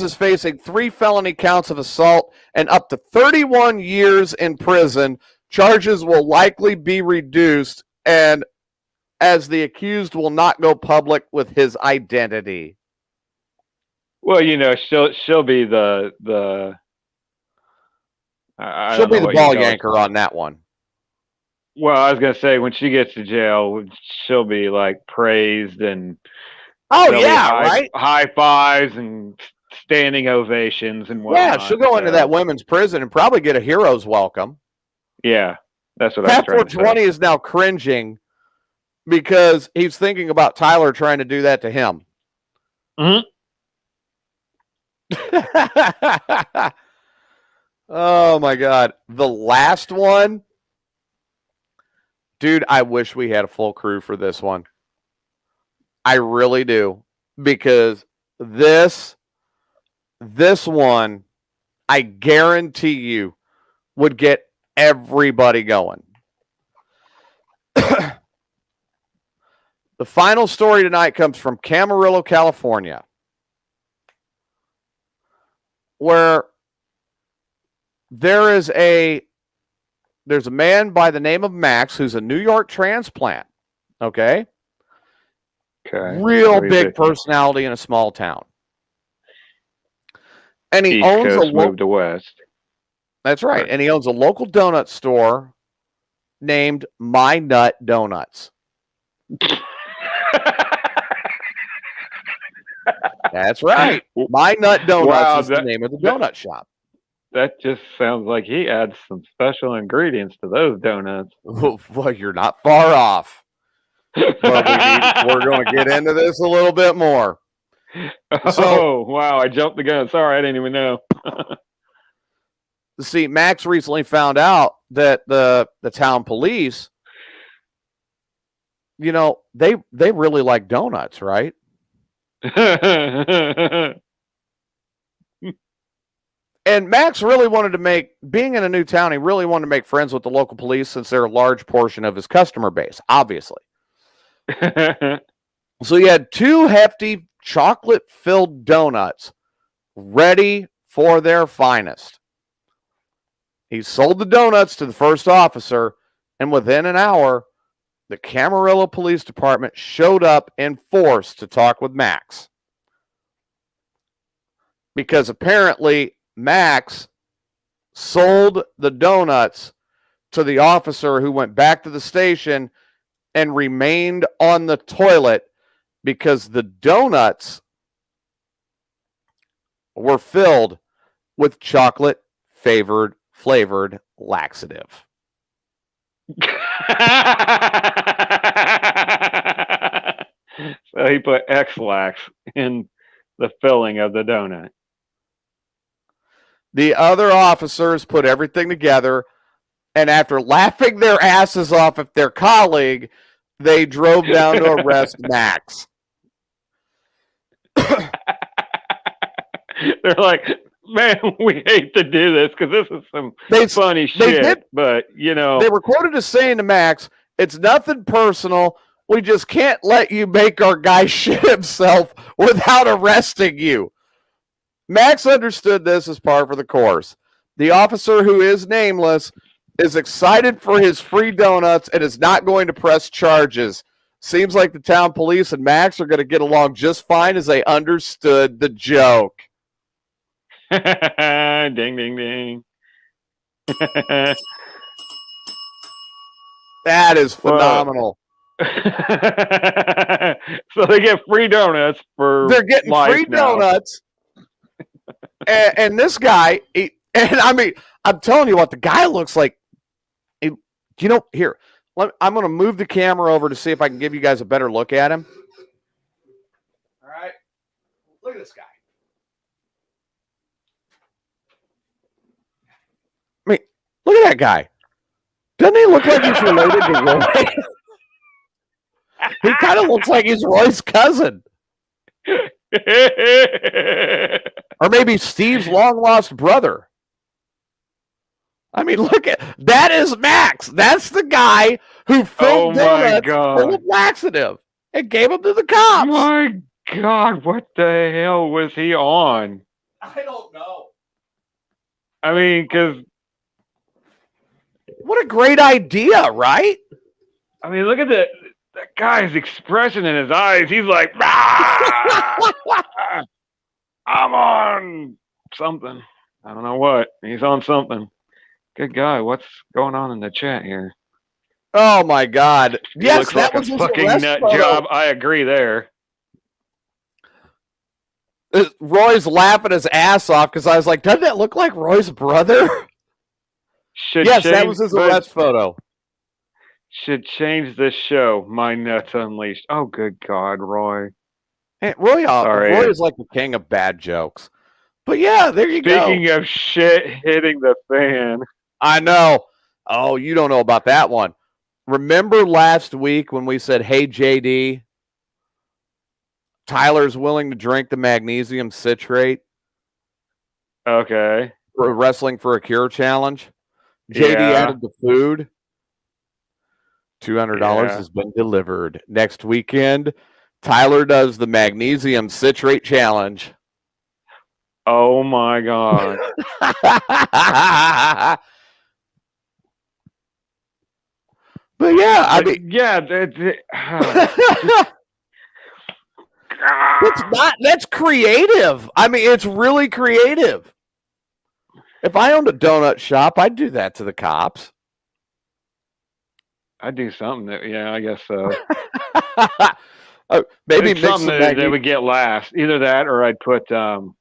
is facing 3 felony counts of assault and up to 31 years in prison. Charges will likely be reduced, and as the accused will not go public with his identity. Well, she'll be the she'll be the ball yanker on that one. Well, I was gonna say when she gets to jail, she'll be like praised and right, high fives and standing ovations and whatnot. Yeah, she'll go into that women's prison and probably get a hero's welcome. Yeah, that's what Pat I'm trying to say. 420 is now cringing because he's thinking about Tyler trying to do that to him. Mm-hmm. Oh my God. The last one. Dude, I wish we had a full crew for this one. I really do. Because this one, I guarantee you, would get everybody going. The final story tonight comes from Camarillo, California, where there's a man by the name of Max who's a New York transplant. Okay. Real big personality in a small town. And he owns a moved to West. That's right. And he owns a local donut store named My Nut Donuts. That's right. My Nut Donuts is the name of the donut shop. That just sounds like he adds some special ingredients to those donuts. Well, you're not far off. But we're going to get into this a little bit more. Wow. I jumped the gun. Sorry, I didn't even know. See, Max recently found out that the town police, they really like donuts, right? And Max really wanted to being in a new town, he really wanted to make friends with the local police since they're a large portion of his customer base, obviously. So he had 2 hefty chocolate-filled donuts ready for their finest. He sold the donuts to the first officer, and within an hour, the Camarillo Police Department showed up in force to talk with Max. Because apparently Max sold the donuts to the officer who went back to the station and remained on the toilet because the donuts were filled with chocolate flavored laxative. So he put X-Lax in the filling of the donut. The other officers put everything together, and after laughing their asses off at their colleague, they drove down to arrest Max. They're like, man, we hate to do this because this is some funny shit. But, you know. They were quoted as saying to Max, it's nothing personal. We just can't let you make our guy shit himself without arresting you. Max understood this as par for the course. The officer, who is nameless, is excited for his free donuts and is not going to press charges. Seems like the town police and Max are going to get along just fine as they understood the joke. Ding, ding, ding. That is phenomenal. So they get free donuts for They're getting free donuts. and this guy, I'm telling you what, the guy looks like, here, I'm going to move the camera over to see if I can give you guys a better look at him. All right. Look at this guy. Look at that guy. Doesn't he look like he's related to Roy? He kind of looks like he's Roy's cousin. Or maybe Steve's long-lost brother. I mean, look at that is Max. That's the guy who filled donuts full of laxative and gave them to the cops. My God, what the hell was he on? I don't know. I mean, because what a great idea, right? I mean, look at that guy's expression in his eyes. He's like, I'm on something. I don't know what. He's on something. Good guy. What's going on in the chat here? Oh my God! Yes, that was a fucking nut job. I agree there. Roy's laughing his ass off because I was like, doesn't that look like Roy's brother? That was his arrest photo. Should change this show. My Nuts Unleashed. Oh, good God, Roy. Hey, Roy is like the king of bad jokes. But yeah, there you go. Speaking of shit hitting the fan. I know. Oh, you don't know about that one. Remember last week when we said, hey, JD, Tyler's willing to drink the magnesium citrate? Okay. For Wrestling for a Cure challenge? JD added the food. $200 has been delivered. Next weekend, Tyler does the magnesium citrate challenge. Oh my God. But yeah, I mean, that's creative. I mean, it's really creative. If I owned a donut shop, I'd do that to the cops. I'd do something I guess so. Maybe mix something that would get last. Either that, or I'd put some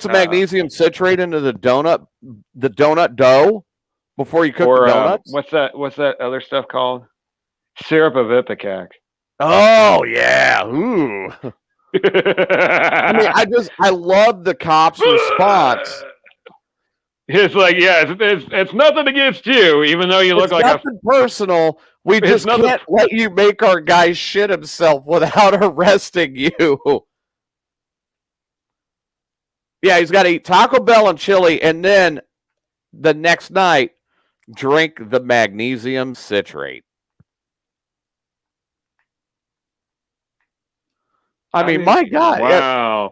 magnesium citrate into the donut dough before you cook the donuts. What's that other stuff called? Syrup of Ipecac. Oh yeah. Ooh. I mean, I love the cops' response. It's like, it's nothing against you, even though you look like nothing personal. We just can't let you make our guy shit himself without arresting you. Yeah, he's got to eat Taco Bell and chili, and then the next night, drink the magnesium citrate. I mean, my God. Wow.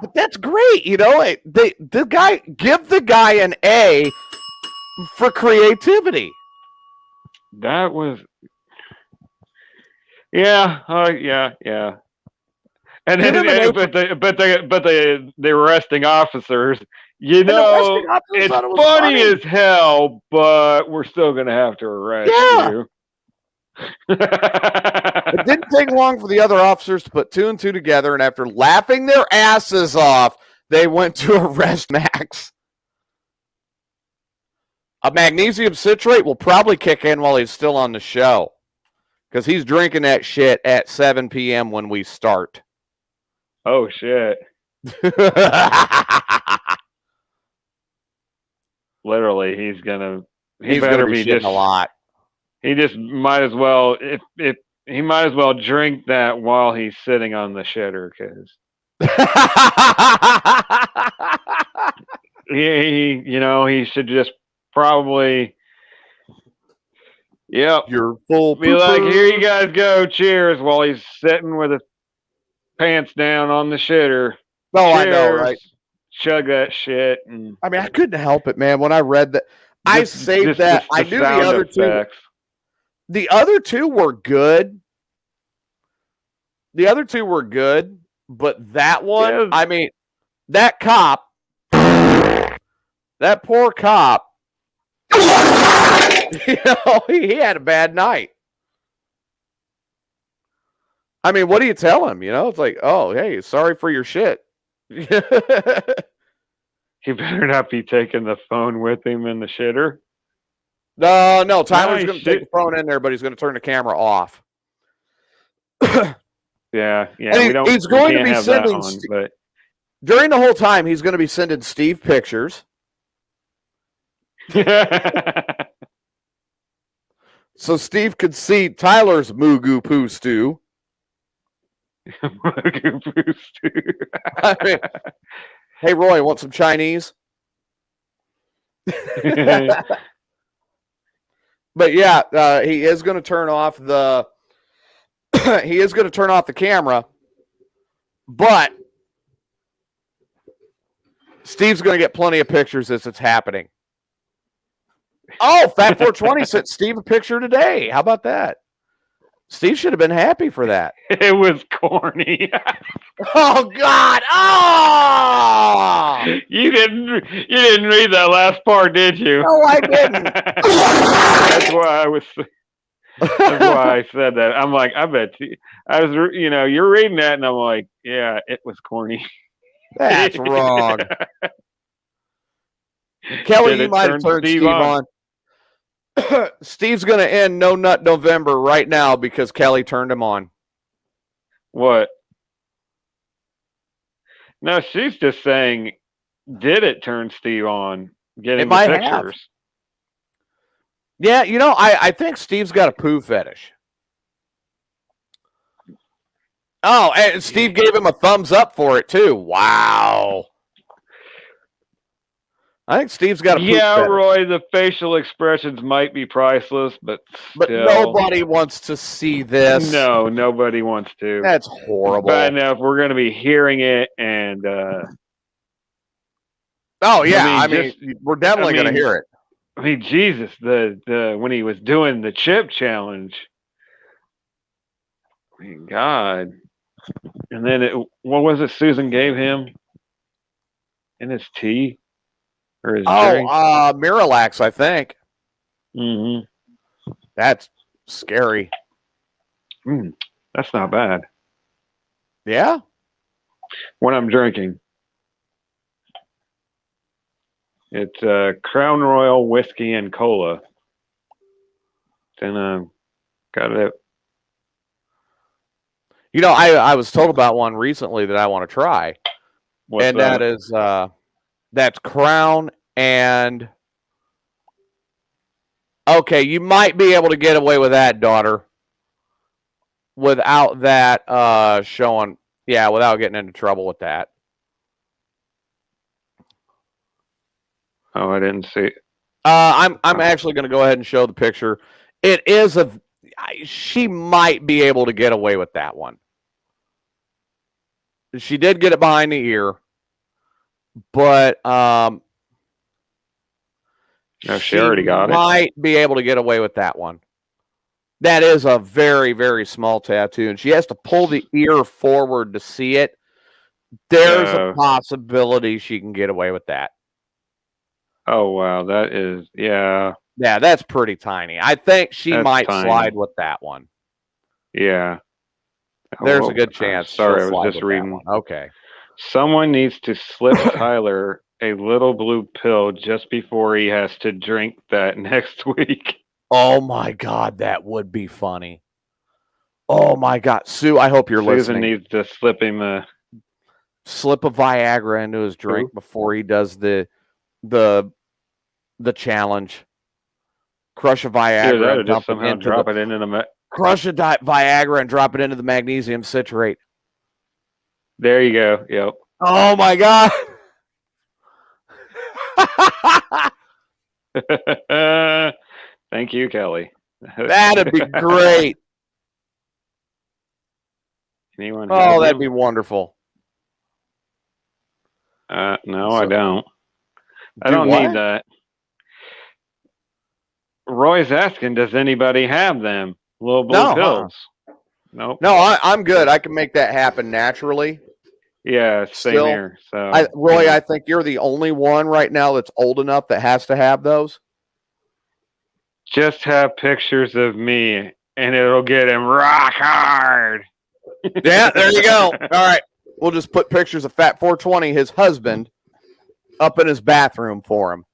But that's great. You know, give the guy an A for creativity. That was, yeah. And then, but the arresting officers, it's funny as hell, but we're still going to have to arrest you. It didn't take long for the other officers to put 2 and 2 together, and after laughing their asses off, they went to arrest Max. A magnesium citrate will probably kick in while he's still on the show, because he's drinking that shit at 7 p.m. when we start. Oh, shit. Literally, he's gonna be shitting a lot. He just might as well, if he might as well drink that while he's sitting on the shitter, because he should just probably, you're full. Be like, here you guys go, cheers, while he's sitting with his pants down on the shitter. Oh, I know, right? Chug that shit. And I mean, I couldn't help it, man. When I read that, I saved that. I knew the other two. The other two were good. But that one, I mean, that cop, that poor cop, he had a bad night. I mean, what do you tell him? It's like, oh, hey, sorry for your shit. He better not be taking the phone with him in the shitter. No. Tyler's going to take the phone in there, but he's going to turn the camera off. Yeah. He's going to be sending during the whole time. He's going to be sending Steve pictures. So Steve could see Tyler's Mugu Poo stew. Mugu Poo stew. I mean, hey, Roy, want some Chinese? But yeah, he is going to turn off the. He is going to turn off the camera, but Steve's going to get plenty of pictures as it's happening. Oh, Fat 420 sent Steve a picture today. How about that? Steve should have been happy for that. It was corny. Oh God! Oh! You didn't read that last part, did you? No, I didn't. That's why I said that. I'm like, I bet I was. You're reading that, and I'm like, yeah, it was corny. That's wrong. Kelly, you might have turned Steve on. Steve's going to end No Nut November right now because Kelly turned him on. What? No, she's just saying, did it turn Steve on? Getting the pictures. Have. Yeah, I think Steve's got a poo fetish. Oh, and Steve gave him a thumbs up for it too. Wow. I think Steve's got a poop fetish. Roy, the facial expressions might be priceless, but nobody wants to see this. No, nobody wants to. That's horrible. But if we're going to be hearing it and oh yeah, we're definitely going to hear it. I mean, Jesus, the when he was doing the chip challenge. I mean, God. And then what was it Susan gave him in his tea? Or his drink? Miralax, I think. Mm-hmm. That's scary. That's not bad. Yeah? When I'm drinking. It's Crown Royal whiskey and cola. Then got it. I was told about one recently that I want to try. What's and that? That is that's Crown and okay, you might be able to get away with that, daughter. Without that showing, without getting into trouble with that. Oh, I didn't see it. I'm actually going to go ahead and show the picture. It is she might be able to get away with that one. She did get it behind the ear, but she already got it. Might be able to get away with that one. That is a very, very small tattoo, and she has to pull the ear forward to see it. There's a possibility she can get away with that. Oh, wow. That is, yeah. Yeah, that's pretty tiny. I think she might slide with that one. Yeah. There's a good chance. Sorry, I was just reading. Okay. Someone needs to slip Tyler a little blue pill just before he has to drink that next week. Oh, my God. That would be funny. Oh, my God. Sue, I hope you're listening. Susan needs to slip him slip a Viagra into his drink before he does the challenge. Crush a Viagra and just somehow drop it into the crush a Viagra and drop it into the magnesium citrate. There you go. Yep. Oh my God. Thank you, Kelly. That'd be great. Anyone? Oh, that'd be wonderful. No, I don't. I don't need that. Roy's asking, does anybody have them? Little blue pills? Nope. No, I'm good. I can make that happen naturally. Yeah, same here. So, Roy, I think you're the only one right now that's old enough that has to have those. Just have pictures of me, and it'll get him rock hard. Yeah, there you go. All right. We'll just put pictures of Fat 420, his husband, up in his bathroom for him.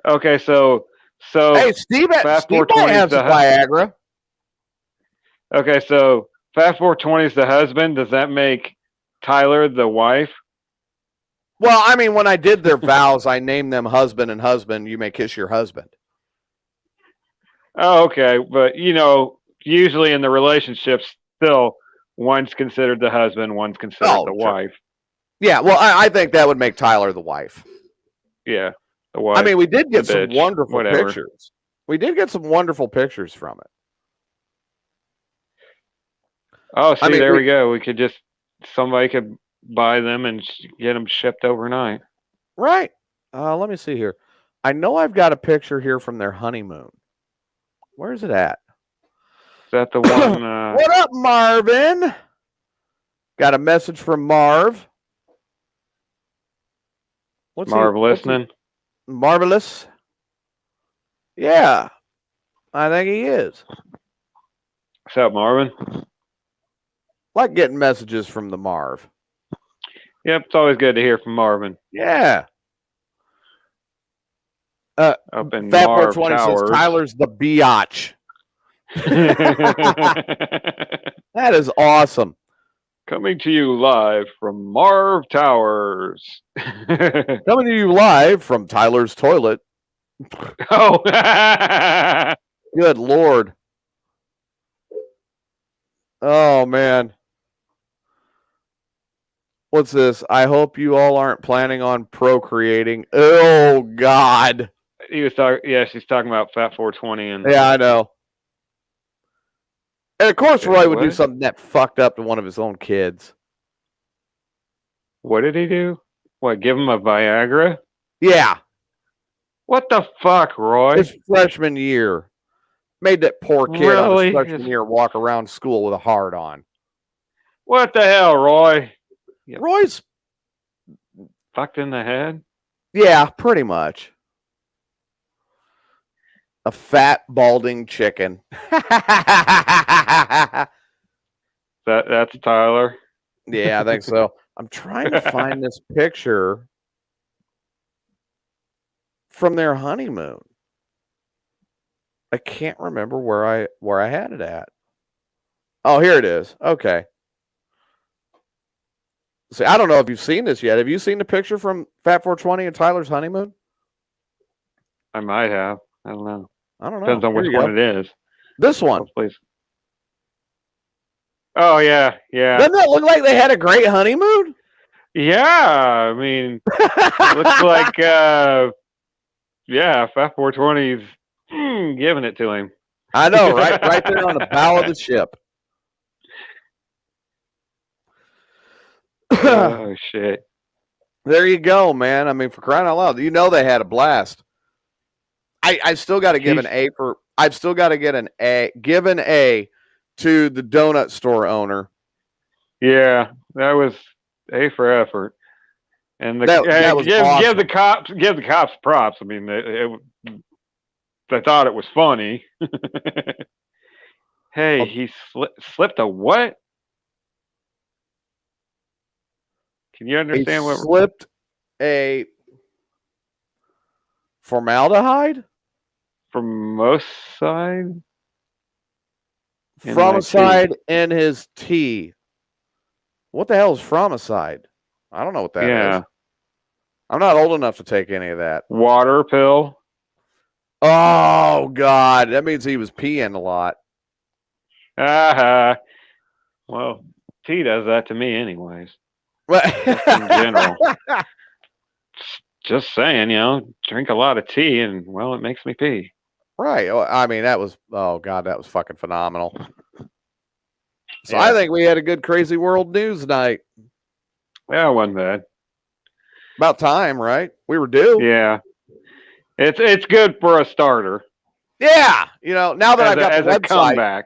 Okay, so hey, Steve has the Viagra. Okay, so Fat 420 is the husband. Does that make Tyler the wife? Well, I mean, when I did their vows, I named them husband and husband. You may kiss your husband. Oh, okay. But, usually in the relationship, still, one's considered the husband, one's considered the wife. Yeah, well, I think that would make Tyler the wife. Yeah, the wife. I mean, we did get some bitch, wonderful pictures. We did get some wonderful pictures from it. Oh, see, there we go. We could somebody could buy them and get them shipped overnight. Right. Let me see here. I know I've got a picture here from their honeymoon. Where's it at? Is that the one? What up, Marvin? Got a message from Marv. Marv listening? Marvelous. Yeah, I think he is. What's up, Marvin? Like getting messages from the Marv. Yep, it's always good to hear from Marvin. Yeah. Up in Fat Marv 420 Towers. says Tyler's the biatch. That is awesome. Coming to you live from Marv Towers. Coming to you live from Tyler's toilet. Oh. Good Lord. Oh, man. What's this? I hope you all aren't planning on procreating. Oh, God. He was talking. Yeah, she's talking about Fat 420. And yeah, I know. And of course, Roy would do something that fucked up to one of his own kids. What did he do? What, give him a Viagra? Yeah. What the fuck, Roy? His freshman year. Made that poor kid on his freshman year walk around school with a hard on. What the hell, Roy? Roy's fucked in the head? Yeah, pretty much. A fat, balding chicken. That's Tyler? Yeah, I think so. I'm trying to find this picture from their honeymoon. I can't remember where I had it at. Oh, here it is. Okay. See, I don't know if you've seen this yet. Have you seen the picture from Fat 420 and Tyler's honeymoon? I might have. I don't know. I don't know. Depends on which one it is. This one. Oh, please. Oh, yeah. Yeah. Doesn't that look like they had a great honeymoon? Yeah. I mean, looks like, Fat 420's giving it to him. I know, right? Right there on the bow of the ship. Oh shit! There you go, man. I mean, for crying out loud, you know they had a blast. I still got to give an A for. I've still got to give an A to the donut store owner. Yeah, that was A for effort, and that was awesome. give the cops props. I mean, they thought it was funny. Hey, he slipped a what? Can you understand what? Slipped a formaldehyde? Formoside? Fromicide in his tea. What the hell is fromicide? I don't know what that is. I'm not old enough to take any of that. Water pill? Oh, God. That means he was peeing a lot. Well, tea does that to me anyways. In general. Just saying, drink a lot of tea and, well, it makes me pee. Right. I mean, that was fucking phenomenal. So yeah. I think we had a good Crazy World News night. Yeah, it wasn't bad. About time, right? We were due. Yeah. It's good for a starter. Yeah. Now that I've got the website. A comeback.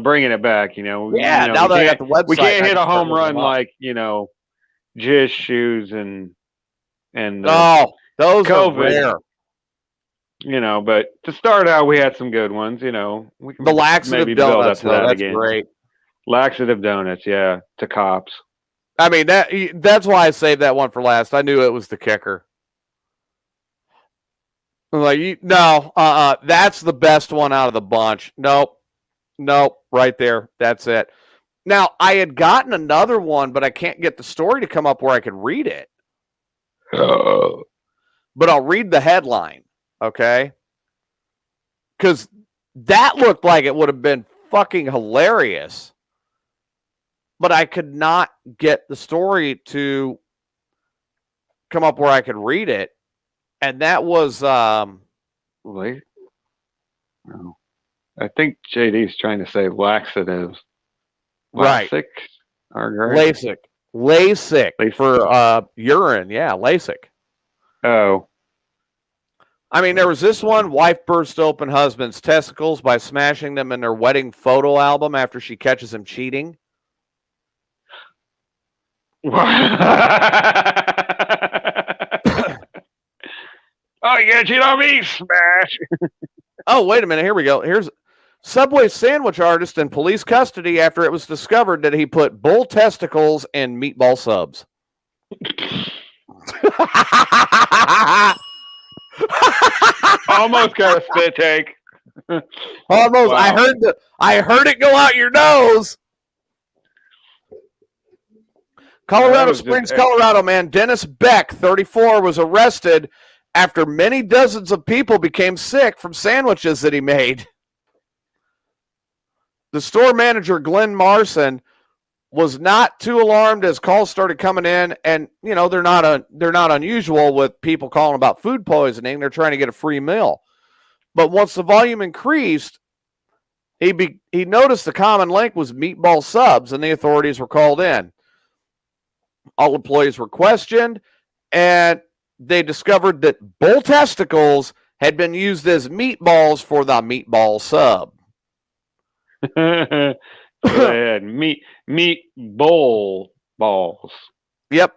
Bringing it back, Yeah, now that I got the website. We can't hit a home run like, Jizz shoes and those COVID. Are rare. But to start out, we had some good ones. We can the laxative donuts, that's again. Great. Laxative donuts, yeah, to cops. I mean that's why I saved that one for last. I knew it was the kicker. I'm like, that's the best one out of the bunch. Nope, right there. That's it. Now I had gotten another one, but I can't get the story to come up where I could read it. But I'll read the headline. Okay. Because that looked like it would have been fucking hilarious. But I could not get the story to come up where I could read it. And that was wait. No. I think JD's trying to say laxatives. Right. LASIK for urine. Yeah, LASIK. Oh. I mean, there was this one. Wife burst open husband's testicles by smashing them in their wedding photo album after she catches him cheating. Oh, you gotta cheat on me? Smash. Oh, wait a minute. Here we go. Here's Subway sandwich artist in police custody after it was discovered that he put bull testicles in meatball subs. Almost got a spit take. Almost. Wow. I heard it go out your nose. Colorado Springs, Colorado man Dennis Beck, 34, was arrested after many dozens of people became sick from sandwiches that he made. The store manager, Glenn Marson, was not too alarmed as calls started coming in, and they're not unusual with people calling about food poisoning. They're trying to get a free meal. But once the volume increased, he noticed the common link was meatball subs, and the authorities were called in. All employees were questioned, and they discovered that bull testicles had been used as meatballs for the meatball sub. They had meat bowl balls. Yep.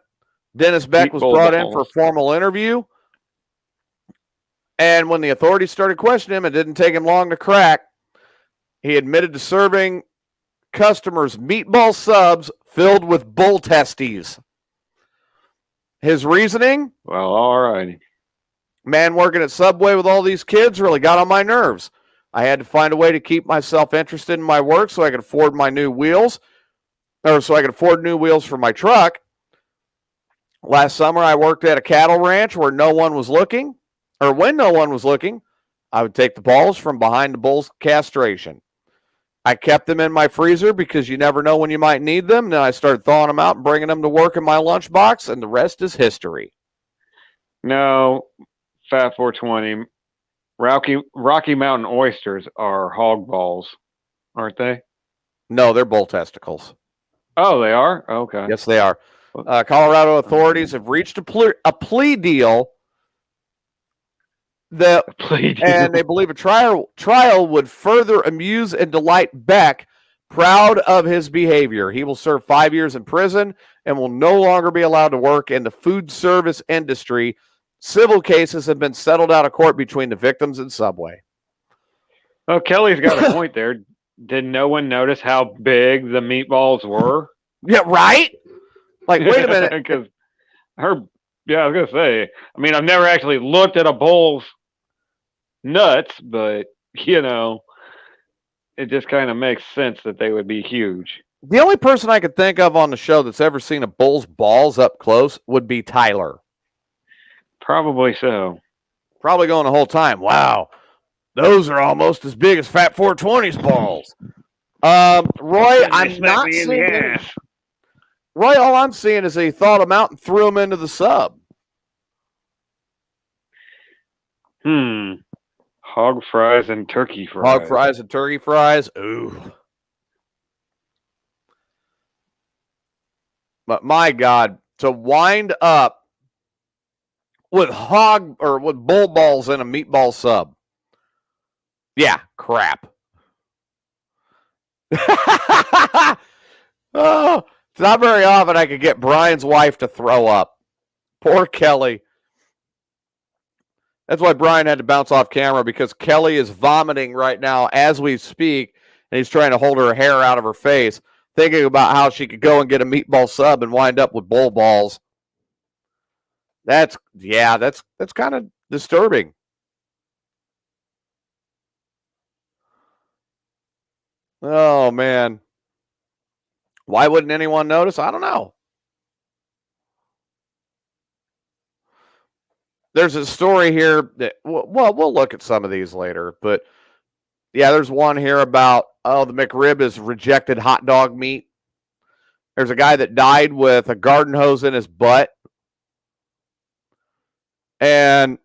Dennis Beck was brought in for a formal interview. And when the authorities started questioning him, it didn't take him long to crack. He admitted to serving customers meatball subs filled with bull testes. His reasoning? Well, all right. Man working at Subway with all these kids really got on my nerves. I had to find a way to keep myself interested in my work so I could afford new wheels for my truck. Last summer, I worked at a cattle ranch where no one was looking, or when no one was looking, I would take the balls from behind the bull's castration. I kept them in my freezer because you never know when you might need them. And then I started thawing them out and bringing them to work in my lunchbox, and the rest is history. No, Fat 420. Rocky Mountain oysters are hog balls, aren't they? No, they're bull testicles. Oh, they are? Okay. Yes, they are. Colorado authorities have reached a plea deal and they believe a trial would further amuse and delight Beck, proud of his behavior. He will serve 5 years in prison and will no longer be allowed to work in the food service industry. Civil cases have been settled out of court between the victims and Subway. Oh, Kelly's got a point there. Did no one notice how big the meatballs were? Yeah, right? Like, wait a minute. Because I was going to say, I mean, I've never actually looked at a bull's nuts, but, it just kind of makes sense that they would be huge. The only person I could think of on the show that's ever seen a bull's balls up close would be Tyler. Probably so. Probably going the whole time. Wow, those are almost as big as Fat 420's balls. Roy, I'm not seeing. Roy, all I'm seeing is he thought him out and threw him into the sub. Hog fries and turkey fries. Hog fries and turkey fries. Ooh. But my God, to wind up with bull balls in a meatball sub. Yeah, crap. Oh, it's not very often I could get Brian's wife to throw up. Poor Kelly. That's why Brian had to bounce off camera, because Kelly is vomiting right now as we speak, and he's trying to hold her hair out of her face, thinking about how she could go and get a meatball sub and wind up with bull balls. That's kind of disturbing. Oh, man. Why wouldn't anyone notice? I don't know. There's a story here that, well, we'll look at some of these later, but yeah, there's one here about, the McRib is rejected hot dog meat. There's a guy that died with a garden hose in his butt. And,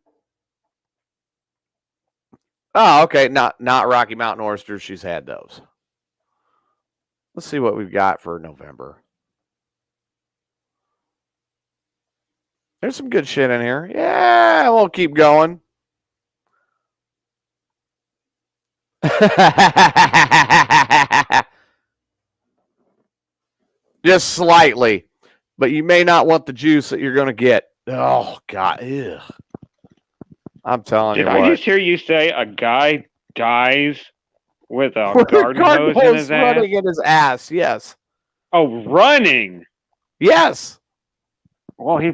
okay, not Rocky Mountain oysters. She's had those. Let's see what we've got for November. There's some good shit in here. Yeah, we'll keep going. Just slightly. But you may not want the juice that you're going to get. Oh, God. Ew. I'm telling you what. Did I just hear you say a guy dies with a garden hose in his ass? Running in his ass, yes. Oh, running? Yes. Well, he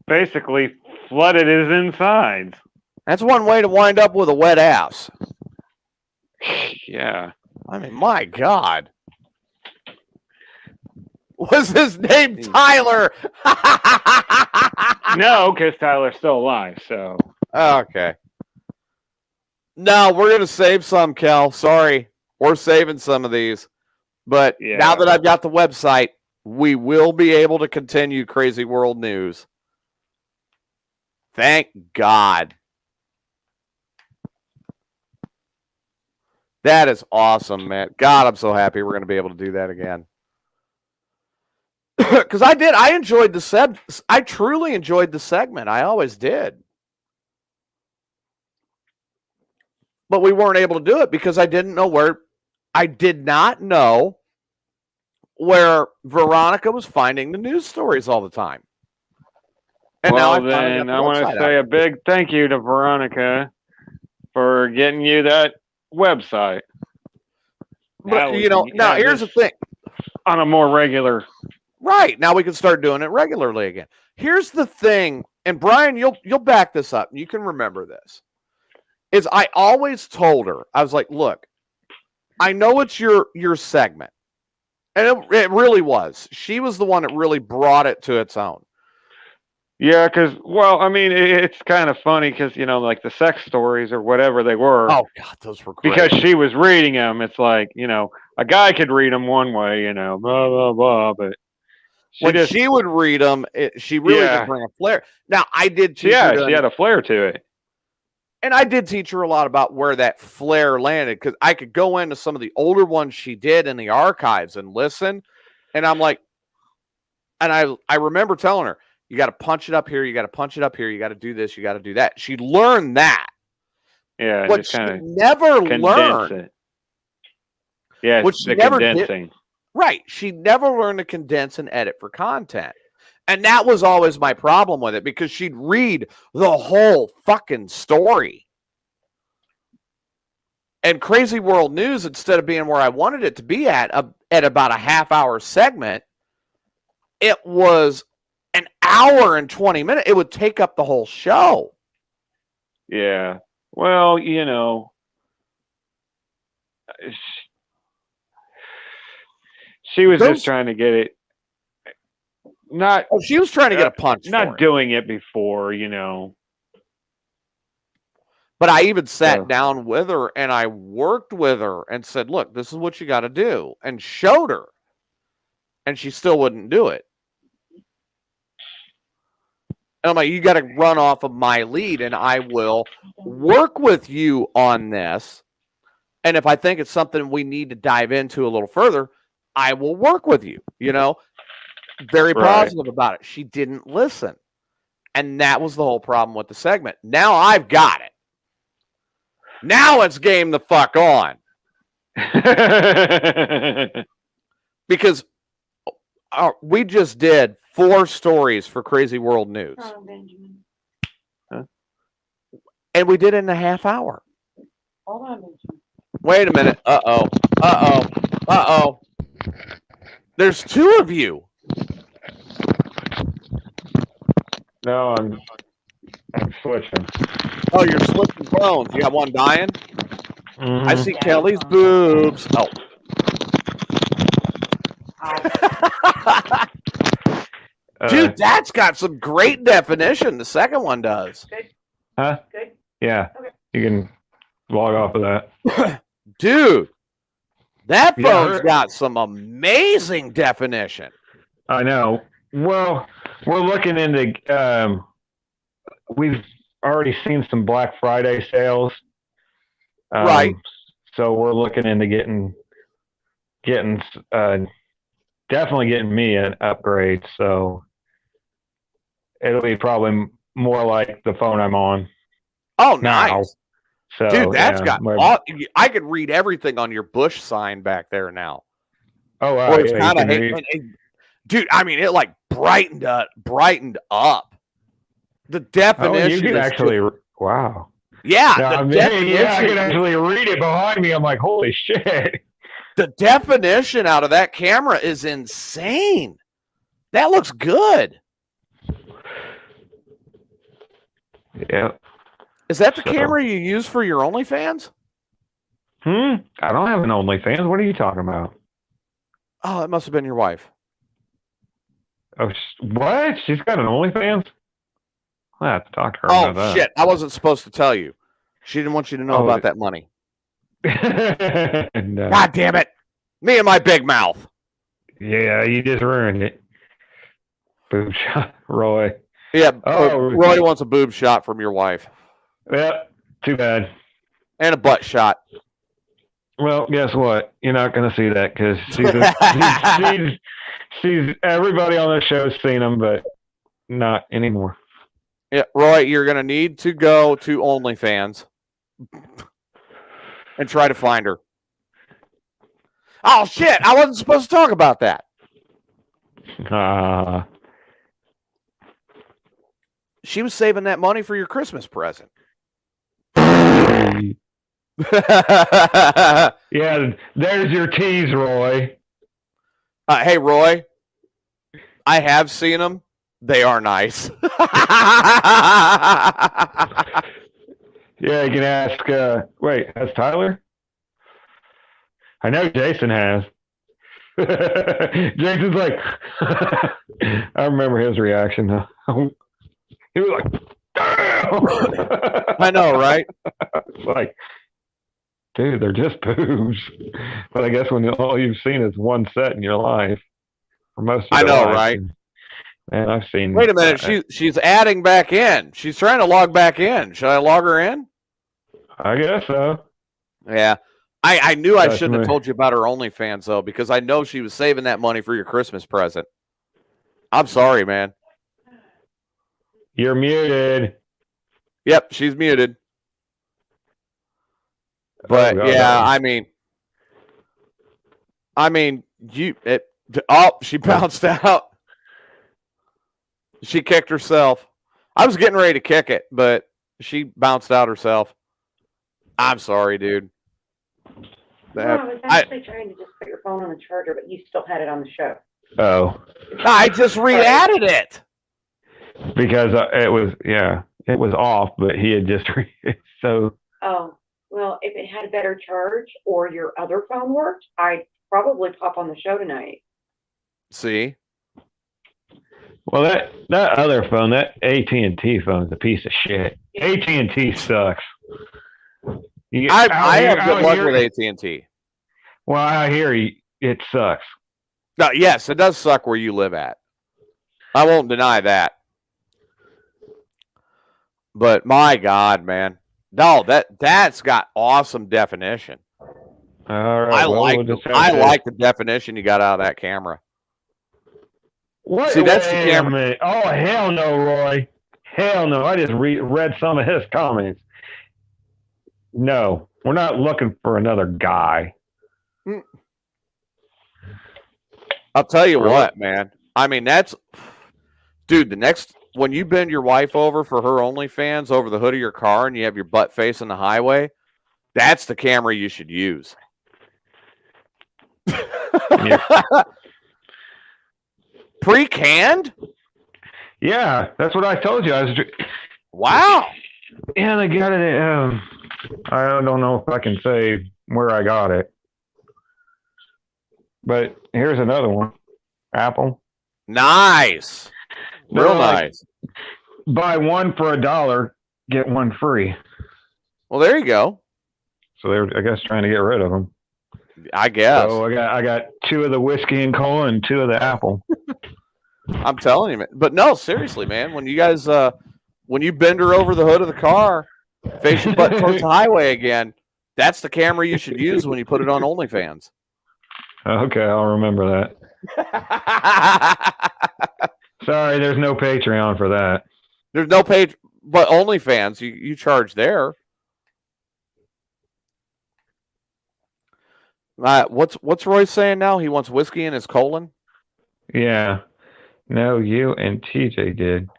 basically flooded his insides. That's one way to wind up with a wet ass. Yeah. I mean, my God. Was his name Tyler? No, because Tyler's still alive, so. Okay. No, we're going to save some, Kel. Sorry. We're saving some of these. But now that I've got the website, we will be able to continue Crazy World News. Thank God. That is awesome, man. God, I'm so happy we're going to be able to do that again. Because I enjoyed I truly enjoyed the segment. I always did. But we weren't able to do it because I did not know where Veronica was finding the news stories all the time. And well, then I want to say a big thank you to Veronica for getting you that website. But, now here's the thing. On a more regular. Right. Now we can start doing it regularly again. Here's the thing. And Brian, you'll back this up. You can remember this. Is I always told her, I was like, look, I know it's your segment. And it really was. She was the one that really brought it to its own. Yeah, because, well, I mean, it's kind of funny because, like the sex stories or whatever they were. Oh, God, those were great. Because she was reading them. It's like, a guy could read them one way, blah, blah, blah. But she would read them, she really did bring a flair. Now, I did teach her. Yeah, she had a flair to it. And I did teach her a lot about where that flair landed because I could go into some of the older ones she did in the archives and listen. And I'm like, and I remember telling her, you got to punch it up here. You got to punch it up here. You got to do this. You got to do that. She learned that. Yeah. What she never learned. It. Yeah. Which she the never condensing. did. Right. She never learned to condense and edit for content. And that was always my problem with it because she'd read the whole fucking story. And Crazy World News, instead of being where I wanted it to be at about a half-hour segment, it was an hour and 20 minutes. It would take up the whole show. Yeah. Well, she was just trying to get it. She was trying to get a punch. Not doing it before, But I even sat down with her and I worked with her and said, look, this is what you got to do, and showed her. And she still wouldn't do it. And I'm like, you got to run off of my lead and I will work with you on this. And if I think it's something we need to dive into a little further, I will work with you, Very positive about it. She didn't listen. And that was the whole problem with the segment. Now I've got it. Now it's game the fuck on. Because we just did 4 stories for Crazy World News. Oh, Benjamin. Huh? And we did it in a half hour. Hold on, Benjamin. Wait a minute. Uh-oh. There's 2 of you. No, I'm switching. Oh, you're switching clones. You got one dying? Mm-hmm. I see Kelly's boobs. Oh. Dude, that's got some great definition. The second one does. Good. Huh? Good. Yeah. Okay. You can log off of that. Dude, that phone's got some amazing definition. I know. Well, we're looking into. We've already seen some Black Friday sales. Right. So we're looking into getting definitely getting me an upgrade. So it'll be probably more like the phone I'm on. Oh, nice. Now. So, dude, that's got. I could read everything on your Bush sign back there now. Oh, wow. Dude, I mean, it like brightened up. The definition. You can actually. Wow. Yeah. I can actually read it behind me. I'm like, holy shit. The definition out of that camera is insane. That looks good. Yeah. Is that the camera you use for your OnlyFans? I don't have an OnlyFans. What are you talking about? Oh, it must have been your wife. Oh, what? She's got an OnlyFans? I have to talk to her about that. Oh, shit. I wasn't supposed to tell you. She didn't want you to know about that money. No. God damn it. Me and my big mouth. Yeah, you just ruined it. Boob shot, Roy. Yeah, Roy wants a boob shot from your wife. Yeah, too bad. And a butt shot. Well, guess what? You're not going to see that because she's everybody on the show's seen them, but not anymore. Yeah, Roy, you're going to need to go to OnlyFans and try to find her. Oh, shit. I wasn't supposed to talk about that. She was saving that money for your Christmas present. Yeah, there's your tease, Roy. Hey, Roy, I have seen them. They are nice. Yeah, you can ask. Wait, has Tyler? I know Jason has. Jason's like, I remember his reaction. He was like, damn! I know, right? It's like, dude, they're just boobs. But I guess when all you've seen is one set in your life, for most of your life, right? And I've seen. Wait a minute, she's adding back in. She's trying to log back in. Should I log her in? I guess so. Yeah, I knew I shouldn't have told you about her OnlyFans, though, because I know she was saving that money for your Christmas present. I'm sorry, man. You're muted. Yep, she's muted. But, I mean, she bounced out. She kicked herself. I was getting ready to kick it, but she bounced out herself. I'm sorry, dude. No, I was actually trying to just put your phone on the charger, but you still had it on the show. Oh. I just re-added it. Because it was off, but he had just so. Oh, well, if it had a better charge or your other phone worked, I'd probably pop on the show tonight. See? Well, that other phone, that AT&T phone is a piece of shit. AT&T sucks. I have good luck with AT&T. Well, I hear it sucks. No, yes, it does suck where you live at. I won't deny that. But my God, man. No, that's got awesome definition. All right, I like the definition you got out of that camera. What? See, that's the camera. Oh, hell no, Roy. Hell no. I just read some of his comments. No, we're not looking for another guy. I'll tell you what, man. I mean, dude, when you bend your wife over for her OnlyFans over the hood of your car and you have your butt facing the highway, that's the camera you should use. Pre-canned? Yeah, that's what I told you. Wow. Yeah, they got it. I don't know if I can say where I got it. But here's another one. Apple. Nice. Real nice. Buy one for $1, get one free. Well, there you go. So they were, I guess, trying to get rid of them. I guess. So I got 2 of the whiskey and cola and 2 of the apple. I'm telling you, man. But no, seriously, man. When you guys, when you bend her over the hood of the car, face your butt towards the highway again, that's the camera you should use when you put it on OnlyFans. Okay, I'll remember that. Sorry, there's no Patreon for that. There's no page, but OnlyFans, you charge there. What's Roy saying now? He wants whiskey in his colon? Yeah. No, you and TJ did.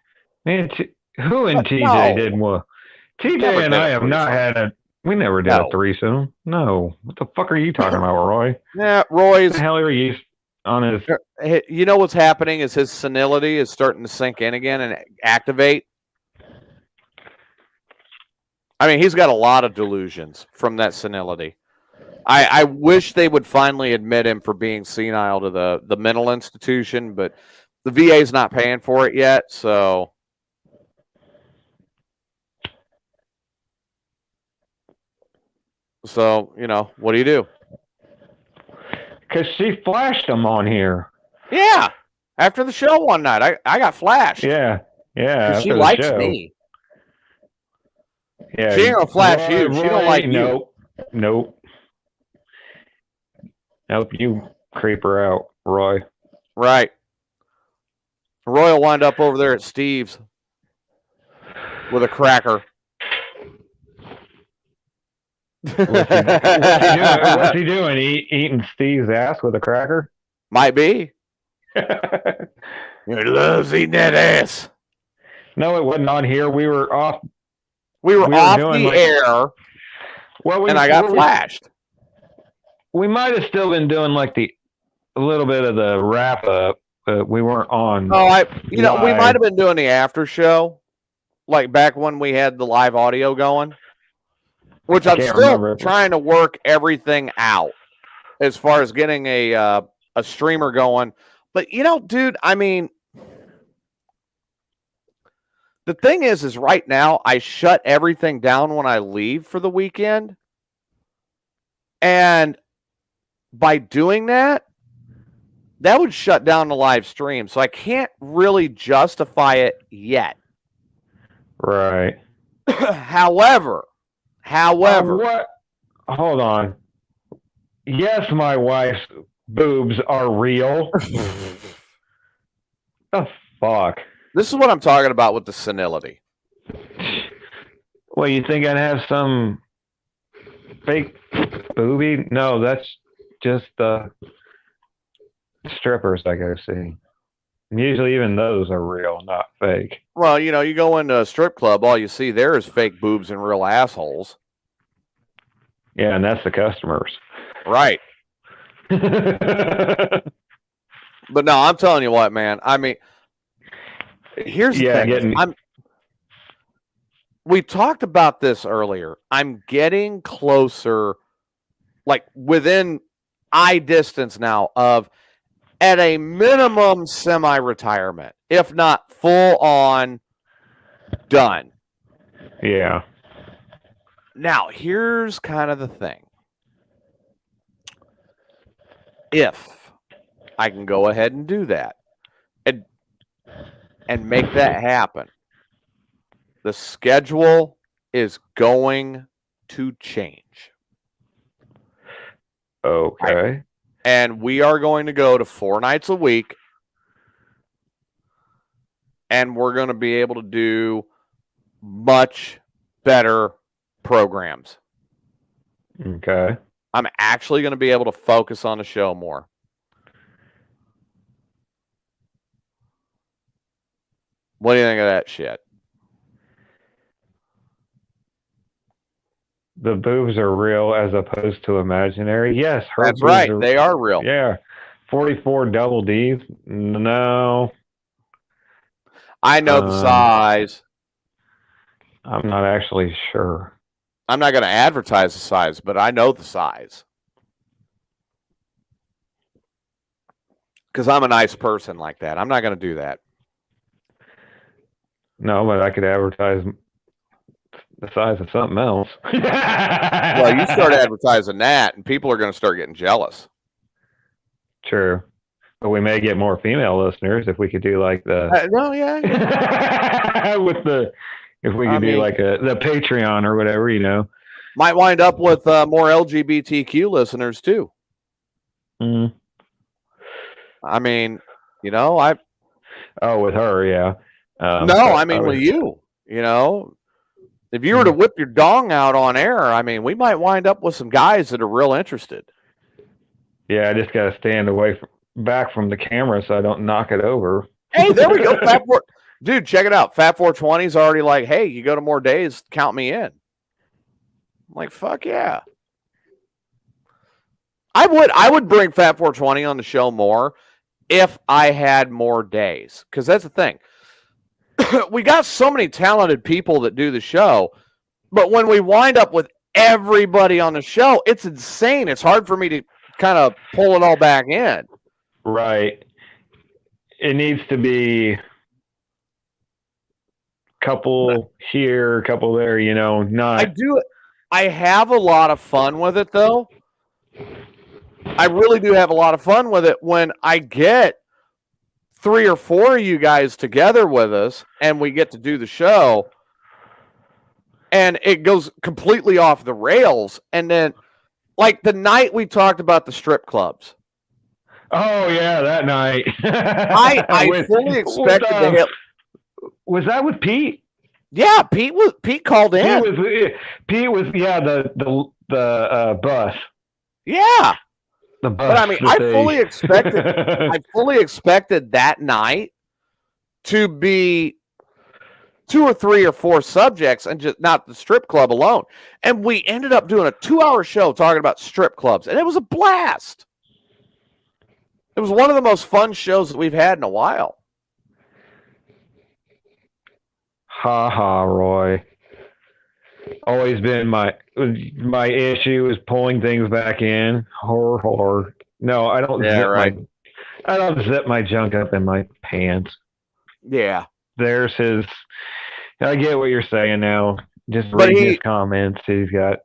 Man, who and TJ did what? TJ and I have not had we never did a threesome. No. What the fuck are you talking about, Roy? Yeah, Roy's... What the hell are you on his... You know what's happening is his senility is starting to sink in again and activate. I mean, he's got a lot of delusions from that senility. I wish they would finally admit him for being senile to the mental institution, but the VA's not paying for it yet, so... So, you know, what do you do? Because she flashed him on here. Yeah. After the show one night, I got flashed. Yeah. Yeah. She likes me. Yeah. She ain't going to flash you. She don't like you. Nope. Nope. You creep her out, Roy. Right. Roy will wind up over there at Steve's with a cracker. What's he doing? Eating Steve's ass with a cracker? Might be. He loves eating that ass. No, it wasn't on here. We were off. We were off the air. Well, and I got flashed. We might have still been doing like a little bit of the wrap up, but we weren't on. Oh, we might have been doing the after show, like back when we had the live audio going. Which I'm still trying to work everything out as far as getting a streamer going. But, you know, dude, I mean, the thing is right now I shut everything down when I leave for the weekend. And by doing that, that would shut down the live stream. So I can't really justify it yet. Right. However, what? Hold on. Yes, my wife's boobs are real. Oh, fuck. This is what I'm talking about with the senility. Well, you think I'd have some fake boobie? No, that's just the strippers I go see. Usually even those are real, not fake. Well, you go into a strip club, all you see there is fake boobs and real assholes. Yeah, and that's the customers. Right. But no, I'm telling you what, man. I mean, here's the thing. We talked about this earlier. I'm getting closer, like within eye distance now of, at a minimum, semi-retirement, if not full on done. Yeah. Now, here's kind of the thing. If I can go ahead and do that and make that happen, the schedule is going to change. Okay. And we are going to go to 4 nights a week. And we're going to be able to do much better programs. Okay. I'm actually going to be able to focus on the show more. What do you think of that shit? The boobs are real as opposed to imaginary. Yes, that's right. They are real. Yeah. 44 double Ds. No. I know the size. I'm not actually sure. I'm not going to advertise the size, but I know the size. Because I'm a nice person like that. I'm not going to do that. No, but I could advertise the size of something else. Well, you start advertising that, and people are going to start getting jealous. True. But we may get more female listeners if we could do like the... no, yeah. With the... If we could do like the Patreon or whatever, Might wind up with more LGBTQ listeners, too. Mm. I mean, Oh, with her, yeah. No, I mean with you. If you were to whip your dong out on air, I mean, we might wind up with some guys that are real interested. Yeah, I just got to stand back from the camera so I don't knock it over. Hey, there we go. Dude, check it out. Fat 420 is already like, hey, you go to more days, count me in. I'm like, fuck yeah. I would bring Fat 420 on the show more if I had more days. Because that's the thing. We got so many talented people that do the show, but when we wind up with everybody on the show, it's insane. It's hard for me to kind of pull it all back in. Right. It needs to be couple here, couple there, not. I have a lot of fun with it, though. I really do have a lot of fun with it when I get 3 or 4 of you guys together with us and we get to do the show and it goes completely off the rails. And then, like the night we talked about the strip clubs. Oh, yeah, that night. I fully expected to hit. Was that with Pete? Yeah, Pete called in. Pete was the bus. Yeah. The bus. But I mean, I fully expected that night to be 2 or 3 or 4 subjects and just not the strip club alone. And we ended up doing a 2-hour show talking about strip clubs, and it was a blast. It was one of the most fun shows that we've had in a while. Ha ha, Roy. Always been my issue is pulling things back in. Horror. No, I don't. Yeah, right. I don't zip my junk up in my pants. Yeah. There's his. I get what you're saying now. Just reading his comments, he's got.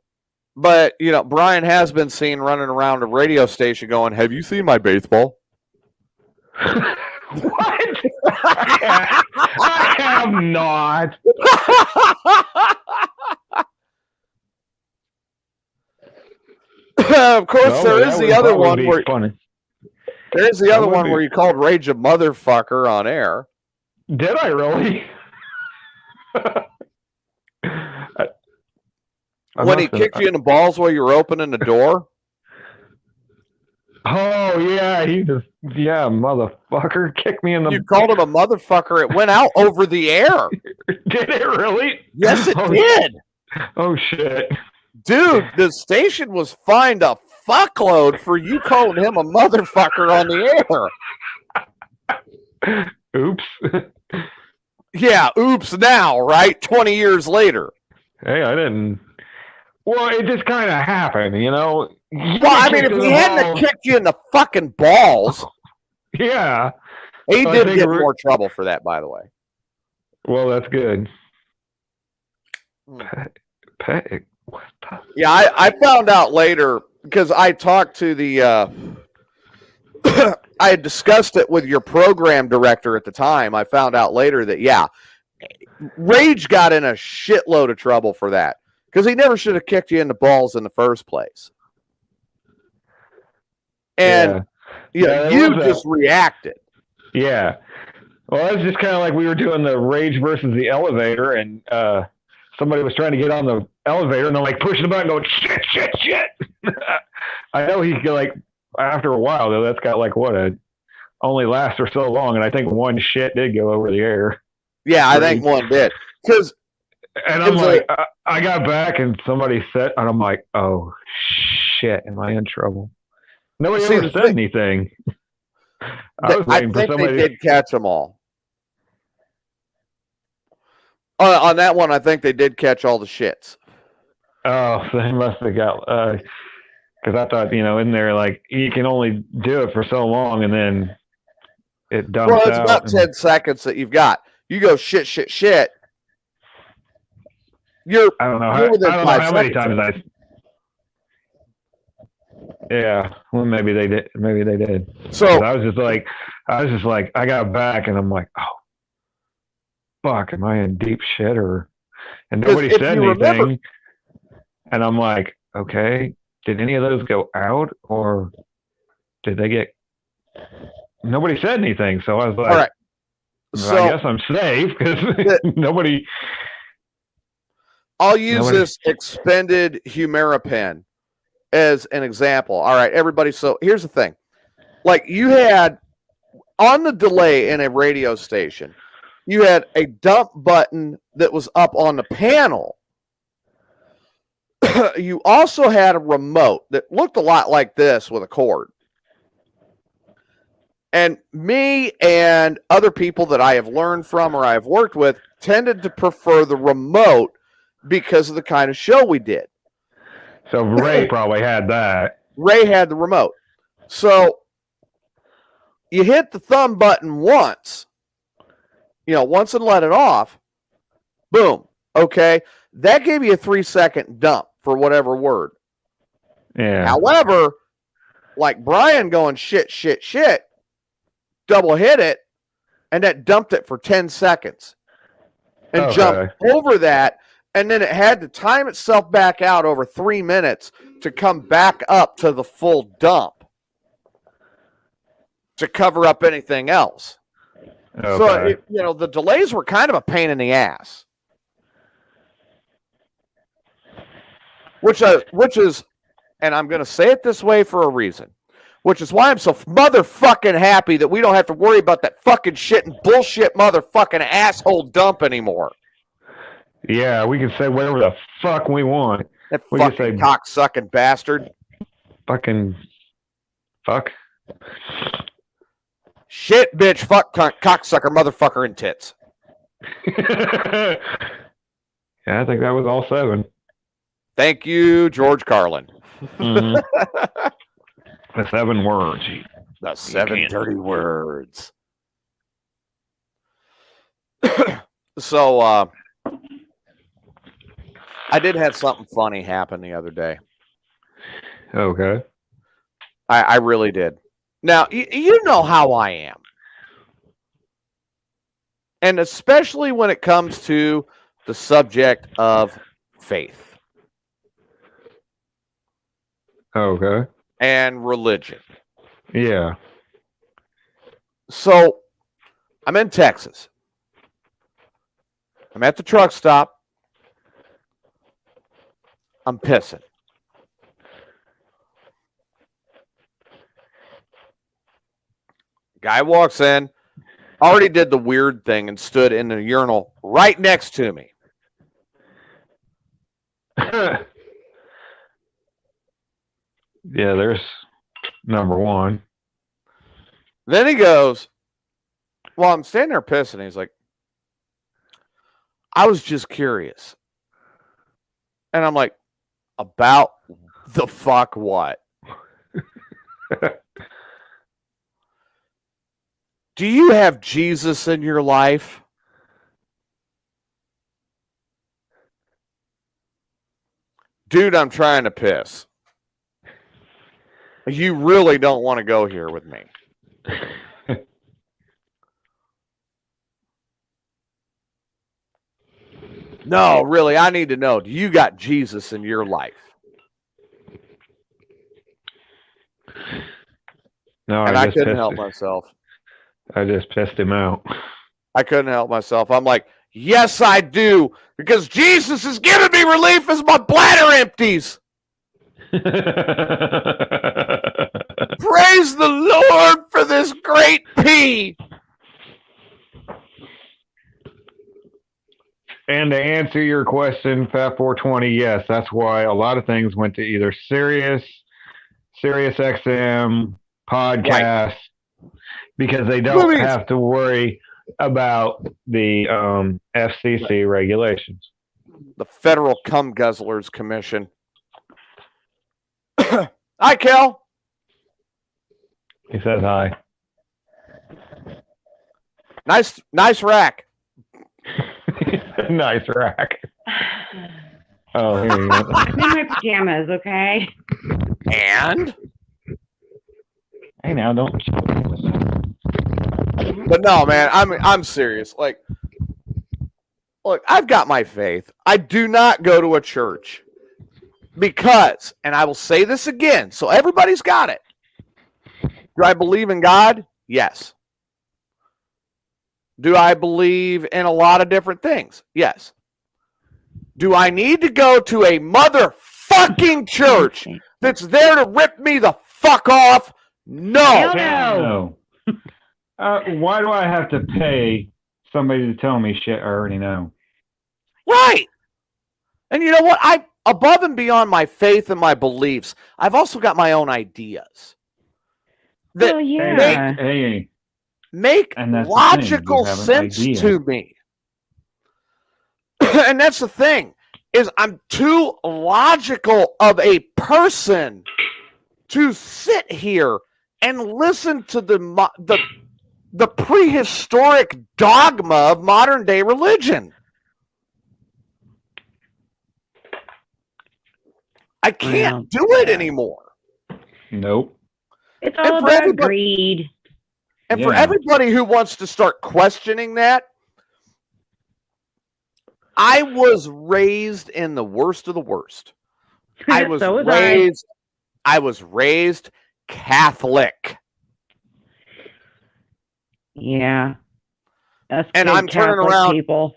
But Brian has been seen running around a radio station going, "Have you seen my baseball?" What? I have not. Of course, there is the other one where there's the other one where you called Rage a motherfucker on air. Did I really? When he kicked you in the balls while you were opening the door? Oh, yeah, motherfucker, kicked me in the... You called him a motherfucker. It went out over the air. Did it really? Yes, it did. Oh, shit. Dude, the station was fined a fuckload for you calling him a motherfucker on the air. Oops. Yeah, oops now, right? 20 years later. Hey, I didn't... Well, it just kind of happened, you know? Well, I mean, if he hadn't kicked you in the fucking balls... Yeah. He did get more trouble for that, by the way. Well, that's good. Yeah, I found out later, because I talked to the... I had discussed it with your program director at the time. I found out later that, yeah, Rage got in a shitload of trouble for that. Because he never should have kicked you in the balls in the first place. And you just reacted. Yeah. Well, it was just kind of like we were doing the Rage versus the elevator, and somebody was trying to get on the elevator, and they're like pushing the button going, shit. I know he could, like, after a while, though, that's got like, only lasts for so long, and I think one shit did go over the air. Yeah, I think one did. And I'm like, I got back and somebody said, and I'm like, oh, shit, am I in trouble? Nobody ever said anything. I think they did catch them all. On that one, I think they did catch all the shits. Oh, so they must have got, because I thought, in there, like, you can only do it for so long, and then it dumps out. Well, it's about 10 seconds that you've got. You go shit. I don't know how many times Yeah, well, maybe they did. So I was just like, I got back, and I'm like, oh, fuck, am I in deep shit? And nobody said anything. Remember, and I'm like, okay, did any of those go out, or did they get? Nobody said anything, so I was like, all right. So I guess I'm safe because nobody. I'll use this expended Humira pen as an example. All right, everybody. So here's the thing. Like, you had on the delay in a radio station, you had a dump button that was up on the panel. You also had a remote that looked a lot like this with a cord. And me and other people that I have learned from or I have worked with tended to prefer the remote because of the kind of show we did. So Ray probably had that. Ray had the remote. So you hit the thumb button once, once and let it off. Boom. Okay. That gave you a 3-second dump for whatever word. Yeah. However, like Brian going shit, double hit it, and that dumped it for 10 seconds and jumped over that. And then it had to time itself back out over 3 minutes to come back up to the full dump to cover up anything else. Okay. So, the delays were kind of a pain in the ass. Which is, and I'm going to say it this way for a reason, which is why I'm so motherfucking happy that we don't have to worry about that fucking shit and bullshit motherfucking asshole dump anymore. Yeah, we can say whatever the fuck we want. That fucking cock-sucking bastard. Fucking fuck. Shit, bitch, fuck, cocksucker, motherfucker, and tits. Yeah, I think that was all 7. Thank you, George Carlin. Mm-hmm. The 7 words. The 7 dirty words. So, I did have something funny happen the other day. Okay. I really did. Now, you know how I am. And especially when it comes to the subject of faith. Okay. and religion. Yeah. So I'm in Texas. I'm at the truck stop. I'm pissing. Guy walks in, already did the weird thing and stood in the urinal right next to me. Yeah, there's number one. Then he goes, well, I'm standing there pissing. He's like, I was just curious. And I'm like, about the fuck what? Do you have Jesus in your life? Dude, I'm trying to piss. You really don't want to go here with me. No, really, I need to know. Do you got Jesus in your life? No, and I couldn't help myself. I just pissed him out. I couldn't help myself. I'm like, yes, I do, because Jesus is giving me relief as my bladder empties. Praise the Lord for this great pee. And to answer your question, Fat 420, yes, that's why a lot of things went to either Sirius XM, podcast, right, because they don't have to worry about the FCC regulations. The Federal Cum Guzzlers Commission. Hi, Kel. He says hi. Nice rack. Nice rack. Oh, here you go. I'm in my pajamas, okay? And? Hey, now don't. But no, man, I'm serious. Like, look, I've got my faith. I do not go to a church because, and I will say this again, so everybody's got it. Do I believe in God? Yes. Do I believe in a lot of different things? Yes. Do I need to go to a motherfucking church that's there to rip me the fuck off? No. No. Why do I have to pay somebody to tell me shit I already know? Right. And you know what? Above and beyond my faith and my beliefs, I've also got my own ideas. That make logical sense to me. And that's the thing, is I'm too logical of a person to sit here and listen to the prehistoric dogma of modern day religion. I can't do it anymore. Nope. It's all about greed. And for everybody who wants to start questioning that, I was raised in the worst of the worst. I was raised Catholic. Yeah. And I'm turning around people.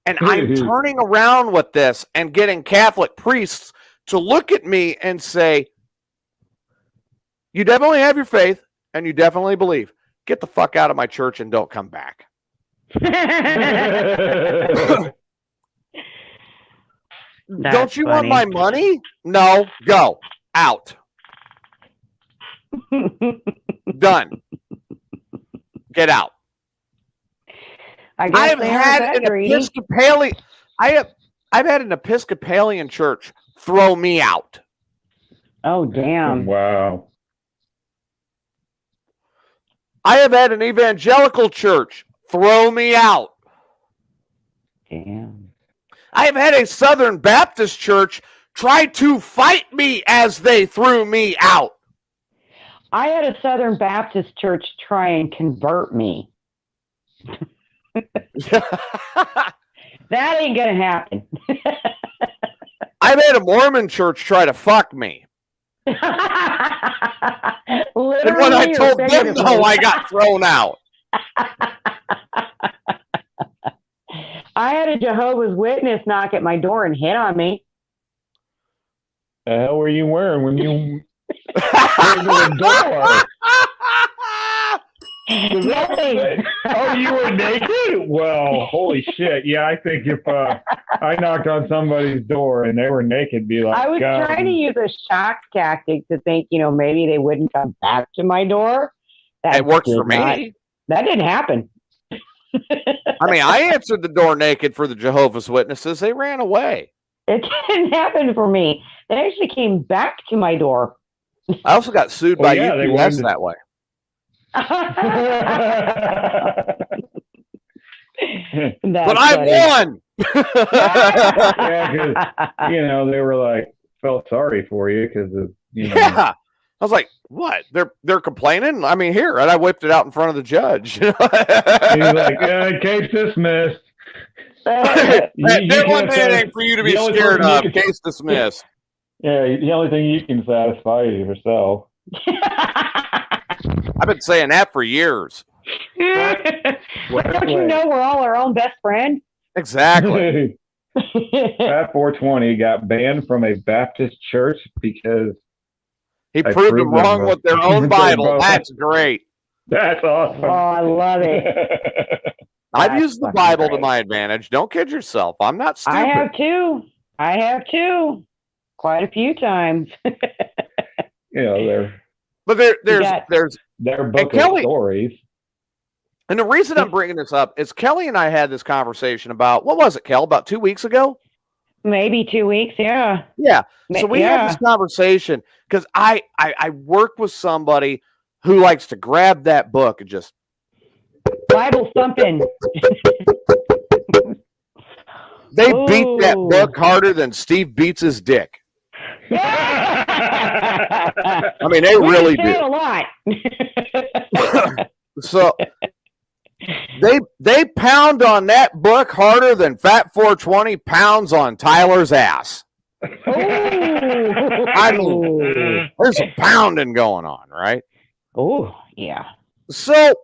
And I'm turning around with this and getting Catholic priests to look at me and say, you definitely have your faith and you definitely believe. Get the fuck out of my church and don't come back. Don't you want my money? No, go out. Done. Get out. I've had an Episcopalian church throw me out. Oh, damn. Wow. I have had an evangelical church throw me out. Damn. I have had a Southern Baptist church try to fight me as they threw me out. I had a Southern Baptist church try and convert me. That ain't gonna happen. I've had a Mormon church try to fuck me. And when I told them no, I got thrown out. I had a Jehovah's Witness knock at my door and hit on me. The hell were you wearing when you came to the door? Oh, you were naked? Well, holy shit. Yeah, I think if I knocked on somebody's door and they were naked, be like, I was trying to use a shock tactic to think, maybe they wouldn't come back to my door. It works for me. That didn't happen. I mean, I answered the door naked for the Jehovah's Witnesses. They ran away. It didn't happen for me. They actually came back to my door. I also got sued by UPS that way. But I won. Yeah, because they were like felt sorry for you because of Yeah, I was like, what? They're complaining. I mean, here, and I whipped it out in front of the judge. He's like, case dismissed. There wasn't anything for you to be scared of. Case dismissed. Yeah, the only thing you can satisfy is yourself. I've been saying that for years. But don't you know we're all our own best friend? Exactly. Pat 420 got banned from a Baptist church because he proved them wrong with their own Bible. That's great. That's awesome. Oh, I love it. I've used the Bible to my advantage. Don't kid yourself. I'm not stupid. I have too. Quite a few times. But there's their book of stories. And the reason I'm bringing this up is Kelly and I had this conversation about, what was it, Kel? About 2 weeks ago? Maybe 2 weeks, yeah. Yeah. So we had this conversation because I work with somebody who likes to grab that book and just Bible thumping. They beat that book harder than Steve beats his dick. I mean, they really do. A lot. So they pound on that book harder than Fat 420 pounds on Tyler's ass. I mean, there's some pounding going on, right? Oh, yeah. So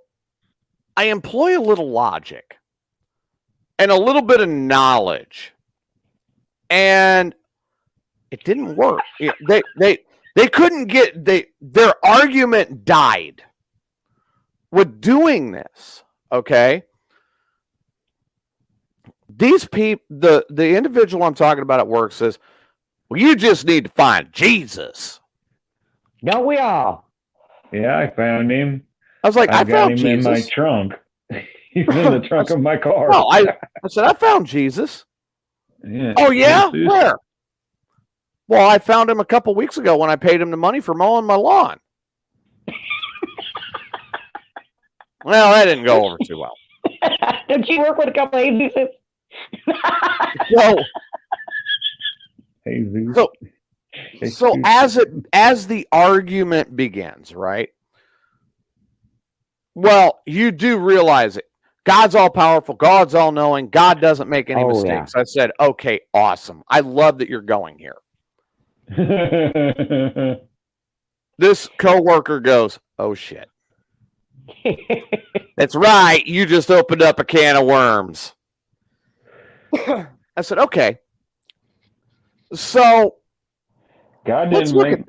I employ a little logic and a little bit of knowledge, and it didn't work. They couldn't get their argument died with doing this. Okay, these people, the individual I'm talking about at work says, "Well, you just need to find Jesus." Don't we all? Yeah, I found him. I was like, I found him Jesus in my trunk. He's in the trunk of my car. No, I said, I found Jesus. Yeah. Oh, yeah? Where? Well, I found him a couple weeks ago when I paid him the money for mowing my lawn. Well, that didn't go over too well. Did you work with a couple of agencies? So as the argument begins, right? Well, you do realize it. God's all powerful. God's all knowing. God doesn't make any mistakes. Yeah. I said, okay, awesome. I love that you're going here. This coworker goes, oh shit. That's right. You just opened up a can of worms. I said, okay. So God doesn't make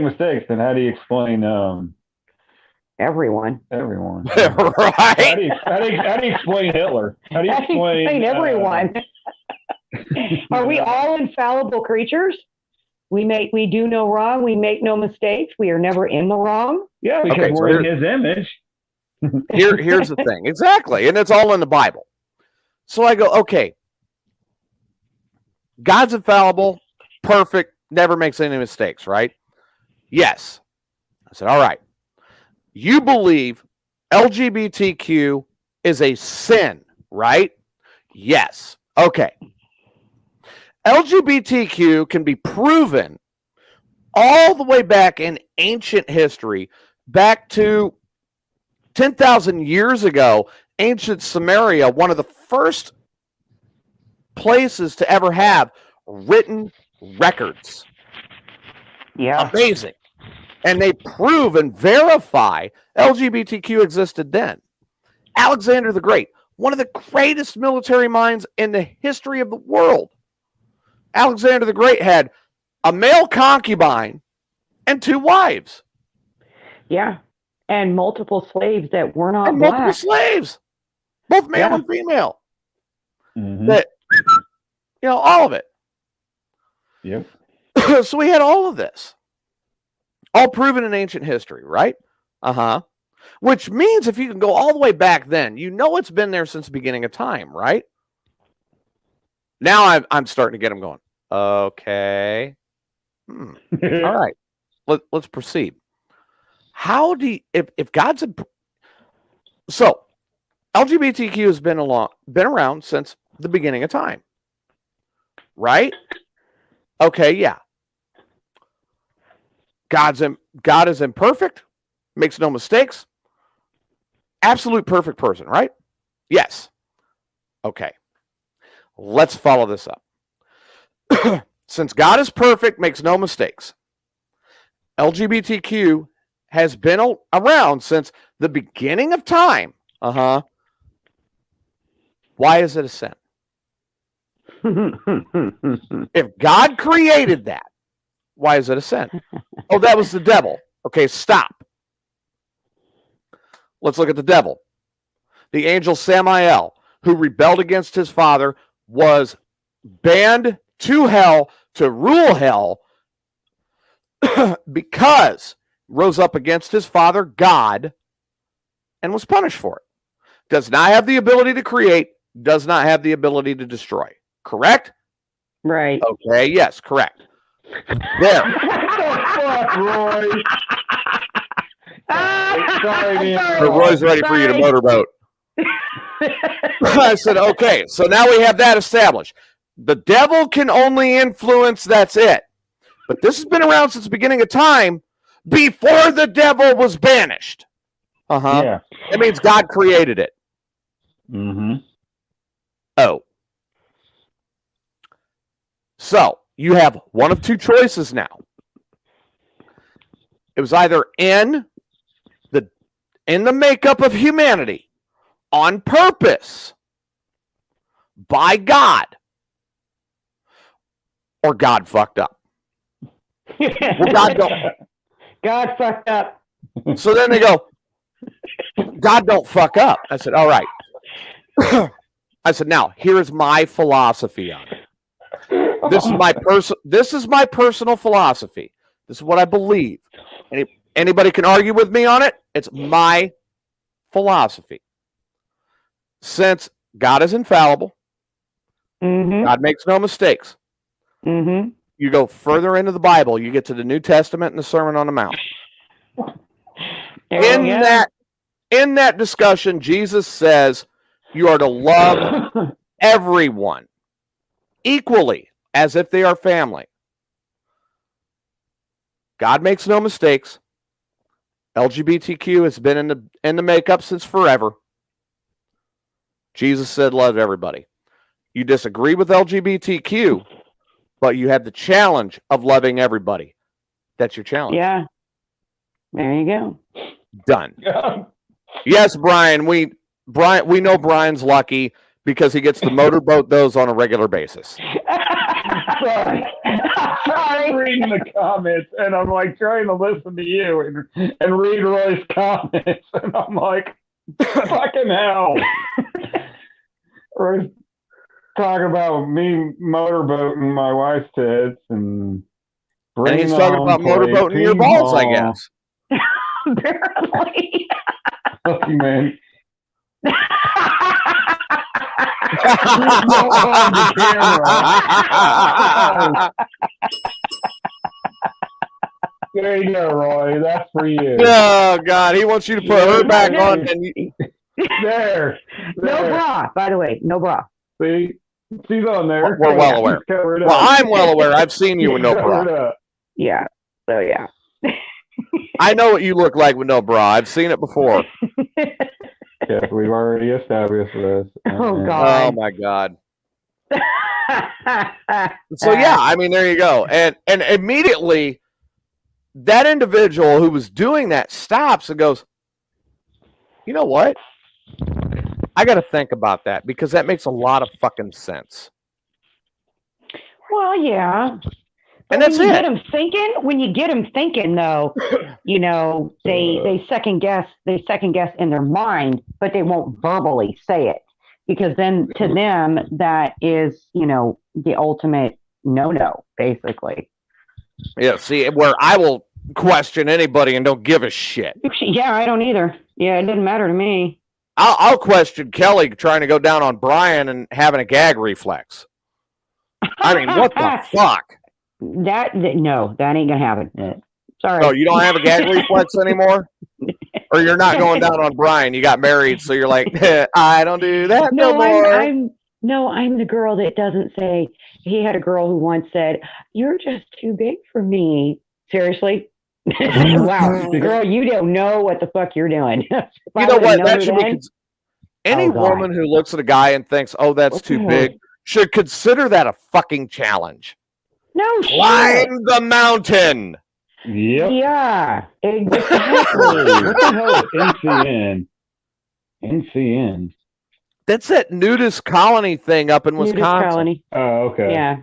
mistakes. Then how do you explain everyone? Right? How do you explain Hitler? How do you explain everyone? Are we all infallible creatures? We do no wrong. We make no mistakes. We are never in the wrong. Yeah, because we're in His image. Here's the thing. Exactly. And it's all in the Bible. So I go, okay. God's infallible, perfect, never makes any mistakes, right? Yes. I said, all right. You believe LGBTQ is a sin, right? Yes. Okay. LGBTQ can be proven all the way back in ancient history, back to 10,000 years ago, ancient Samaria, one of the first places to ever have written records. Yeah. Amazing. And they prove and verify LGBTQ existed then. Alexander the Great, one of the greatest military minds in the history of the world. Alexander the Great had a male concubine and 2 wives. Yeah. And multiple slaves that were not and black. multiple slaves, both male and female. That, all of it. Yep. So we had all of this. All proven in ancient history, right? Which means if you can go all the way back then, it's been there since the beginning of time, right? Now I'm starting to get them going. Okay. All right. Let's proceed. How do you, if God's so LGBTQ has been around since the beginning of time, right? Okay, yeah. God is imperfect, makes no mistakes, absolute perfect person, right? Yes. Okay. Let's follow this up. Since God is perfect, makes no mistakes, LGBTQ has been around since the beginning of time. Why is it a sin? If God created that, why is it a sin? Oh, that was the devil. Okay, stop. Let's look at the devil. The angel Samael, who rebelled against his father, was banned to hell to rule hell because rose up against his father, God, and was punished for it. Does not have the ability to create, does not have the ability to destroy. Correct? Right. Okay, yes, correct. There. Fuck, Roy. Roy's ready for you to motorboat. I said, okay, so now we have that established. The devil can only influence, that's it. But this has been around since the beginning of time, before the devil was banished. Yeah. That means God created it. Oh. So, you have one of 2 choices now. It was either in the makeup of humanity, on purpose, by God, or God fucked up. Well, God fucked up. So then they go, God don't fuck up. I said, all right. I said, now, here's my philosophy on it. This is my personal philosophy. This is what I believe. Anybody can argue with me on it. It's my philosophy. Since God is infallible, God makes no mistakes. You go further into the Bible, you get to the New Testament and the Sermon on the Mount. In that discussion, Jesus says you are to love everyone equally as if they are family. God makes no mistakes. LGBTQ has been in the makeup since forever. Jesus said love everybody. You disagree with LGBTQ, but you have the challenge of loving everybody. That's your challenge. Yeah. There you go. Done. Yes, Brian. We know Brian's lucky because he gets to motorboat those on a regular basis. Sorry. I'm reading the comments and I'm like trying to listen to you and read Roy's comments and I'm like, fucking hell. Roy's talking about me motorboating my wife's tits and he's talking about motorboating your balls, I guess. Apparently. Fuck you, man. There you go, Roy. That's for you. Oh God, he wants you to put her back on. And there. No bra, by the way. No bra. See, she's on there. We're well aware. Well, I'm well aware. I've seen you with no bra. Yeah. So yeah. I know what you look like with no bra. I've seen it before. Yes, we've already established this. Oh God. Oh my God. So yeah, I mean, there you go. And immediately that individual who was doing that stops and goes, you know what? I got to think about that because that makes a lot of fucking sense. Well, yeah. And that's when you it. get them thinking, when you get them thinking, though, you know, they second guess in their mind, but they won't verbally say it because then to them that is, you know, the ultimate no, basically. Yeah. See, where I will question anybody and don't give a shit. Yeah, I don't either. Yeah, it doesn't matter to me. I'll question Kelly trying to go down on Brian and having a gag reflex. I mean, what the fuck? That ain't gonna happen. Sorry. Oh, you don't have a gag reflex anymore? Or you're not going down on Brian? You got married, so you're like, I don't do that no more. I'm the girl that doesn't say. He had a girl who once said, "You're just too big for me." Seriously? Wow, girl, you don't know what the fuck you're doing. You know what? That should be any woman who looks at a guy and thinks, "Oh, that's too big," should consider that a fucking challenge. No, climb the mountain. Yep. Yeah, exactly. What the hell is NCN? NCN. That's that nudist colony thing up in Wisconsin. Nudist colony. Oh, okay. Yeah.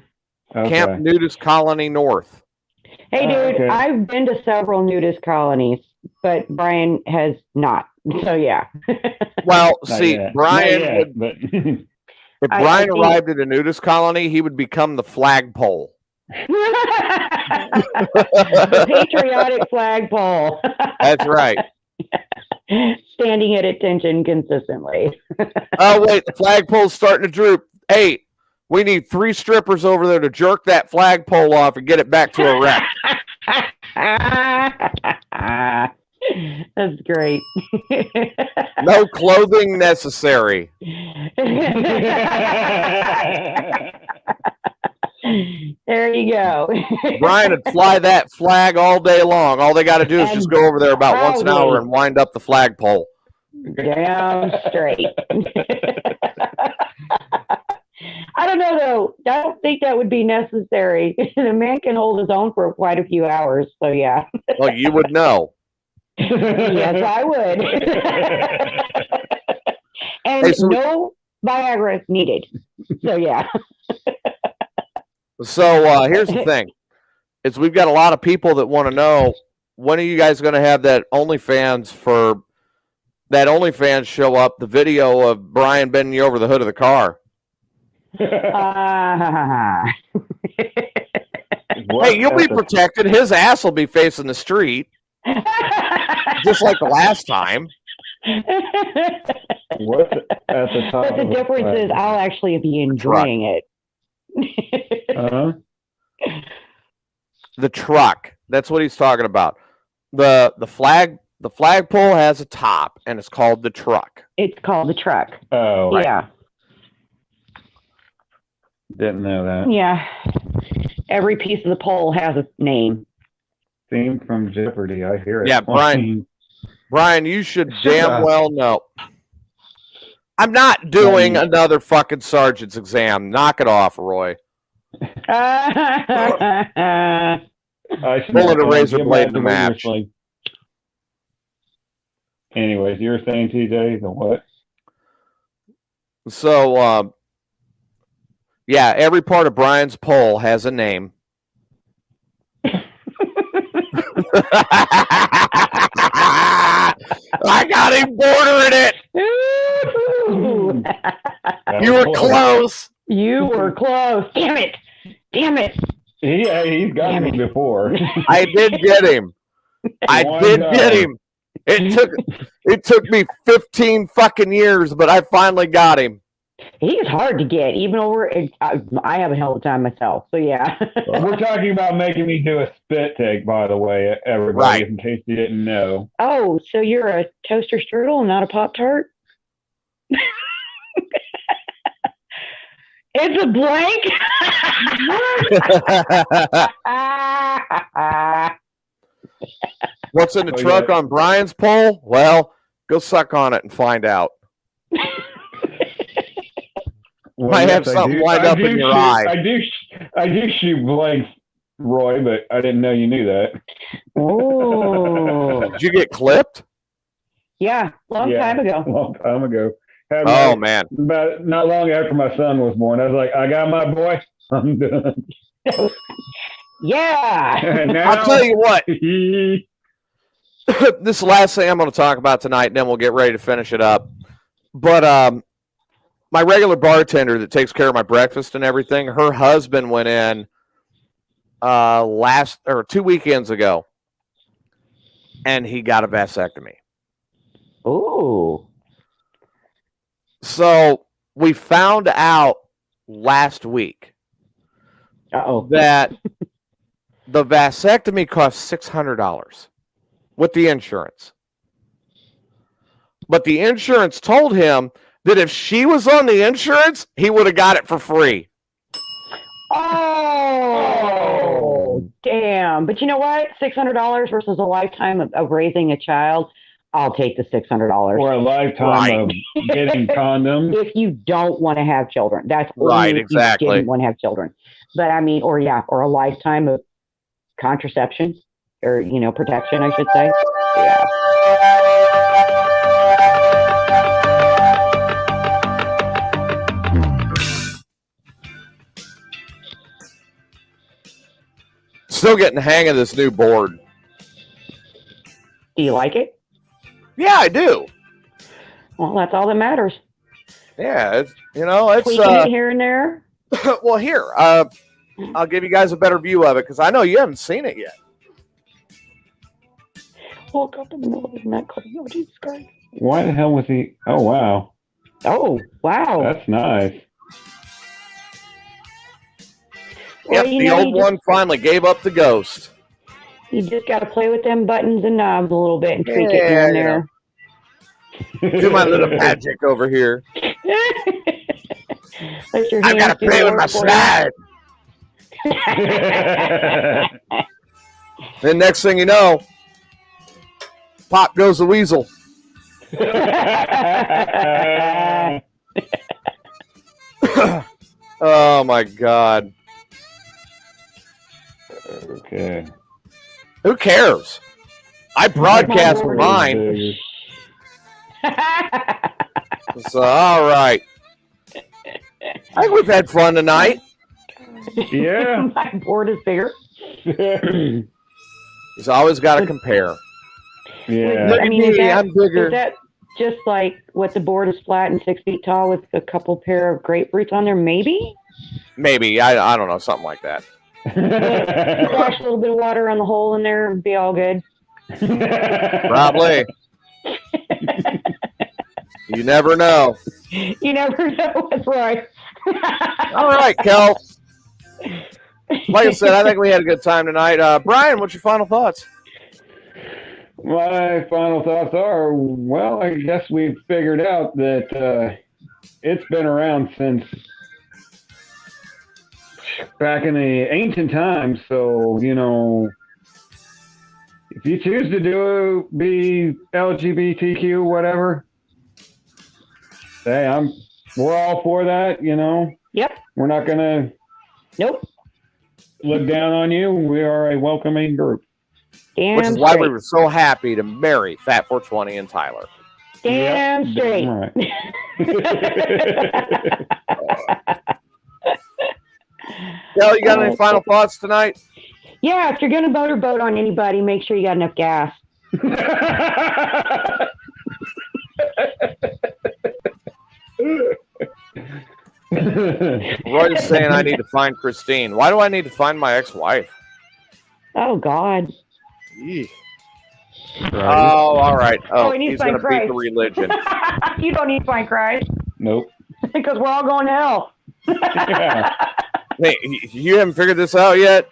Okay. Camp Nudist Colony North. Hey, dude, okay. I've been to several nudist colonies, but Brian has not. So, yeah. Well, Not see, yet. Brian, Not yet, but if Brian arrived at a nudist colony, he would become the flagpole. The patriotic flagpole. That's right. Standing at attention consistently. Oh, wait, the flagpole's starting to droop. Hey, we need 3 strippers over there to jerk that flagpole off and get it back to erect. That's great. No clothing necessary. There you go. Brian would fly that flag all day long. All they got to do is just go over there about once an hour and wind up the flagpole. Damn straight. I don't know, though. I don't think that would be necessary. The man can hold his own for quite a few hours, so yeah. Well, you would know. Yes, I would. And Hey, so no Viagra is needed. So, yeah. So here's the thing: is we've got a lot of people that want to know when are you guys going to have that OnlyFans show up? The video of Brian bending you over the hood of the car. Hey, you'll be protected. His ass will be facing the street, just like the last time. What's at the top? But the difference is I'll actually be enjoying it. The truck. That's what he's talking about. The flagpole has a top, and it's called the truck. It's called the truck. Oh, right. Yeah. Didn't know that. Yeah. Every piece of the pole has a name. Theme from Jeopardy. I hear it. Yeah, Brian, you should damn well know. I'm not doing another fucking sergeant's exam. Knock it off, Roy. Pulling a razor blade in the match. Anyways, you were saying, TJ, the what? So, yeah, every part of Brian's pole has a name. I got him bordering it. You were close. You were close. Damn it. Damn it. Yeah, he's got me before. I did get him. I did get him. It took me 15 fucking years, but I finally got him. He's hard to get, even over. I have a hell of a time myself, so yeah. We're talking about making me do a spit take, by the way, everybody, in case you didn't know. Oh, so you're a toaster strudel, not a Pop-Tart? It's a blank? What's in the truck on Brian's pole? Well, go suck on it and find out. Well, Might have something lined up in your eye. I do shoot blanks Roy, but I didn't know you knew that. Oh. Did you get clipped? Yeah, long time ago. Long time ago. Man. About not long after my son was born, I was like, I got my boy. I'm done. Yeah. Now, I'll tell you what. This is the last thing I'm going to talk about tonight, and then we'll get ready to finish it up. But my regular bartender that takes care of my breakfast and everything, her husband went in 2 weekends ago, and he got a vasectomy. Ooh. So we found out last week that the vasectomy cost $600 with the insurance. But the insurance told him that if she was on the insurance, he would have got it for free. Oh, damn. But you know what? $600 versus a lifetime of raising a child. I'll take the $600. Or a lifetime of getting condoms. If you don't want to have children. That's right, if exactly. you didn't want to have children. But I mean, or a lifetime of contraception or, protection, I should say. Yeah. Still getting the hang of this new board. Do you like it? Yeah, I do. Well, that's all that matters. Yeah, it's tweaking it here and there. Well, here, I'll give you guys a better view of it because I know you haven't seen it yet. Woke up in the middle of his neck. Oh, Jesus Christ! Why the hell was he? Oh wow! Oh wow! That's nice. Well, yep, the old one finally gave up the ghost. You just got to play with them buttons and knobs a little bit and tweak it here and there. Do my little magic over here. I got to play with my slide. Then next thing you know, pop goes the weasel. Oh my God. Okay. Who cares? I broadcast mine. So, all right. I think we've had fun tonight. Yeah. My board is bigger. He's always got to compare. Yeah. Look at me, I'm bigger. Is that just like what the board is flat and 6 feet tall with a couple pair of grapefruits on there? Maybe? Maybe. I don't know. Something like that. Splash a little bit of water on the hole in there and be all good. Probably. You never know. You never know. That's right. All right, Kel. Like I said, I think we had a good time tonight. Brian, what's your final thoughts? My final thoughts are, well, I guess we've figured out that it's been around since back in the ancient times. So, if you choose to be LGBTQ, whatever, hey, we're all for that, Yep. We're not going to look down on you. We are a welcoming group. Damn Which is why we were so happy to marry Fat 420 and Tyler. Damn straight. All right. Kel, you got any final thoughts tonight? Yeah, if you're going to motorboat on anybody, make sure you got enough gas. Roy's saying I need to find Christine. Why do I need to find my ex-wife? Oh, God. Eesh. Oh, all right. Oh, he's going to beat Christ. the religion. You don't need to find Christ. Nope. Because we're all going to hell. Yeah. Hey, you haven't figured this out yet?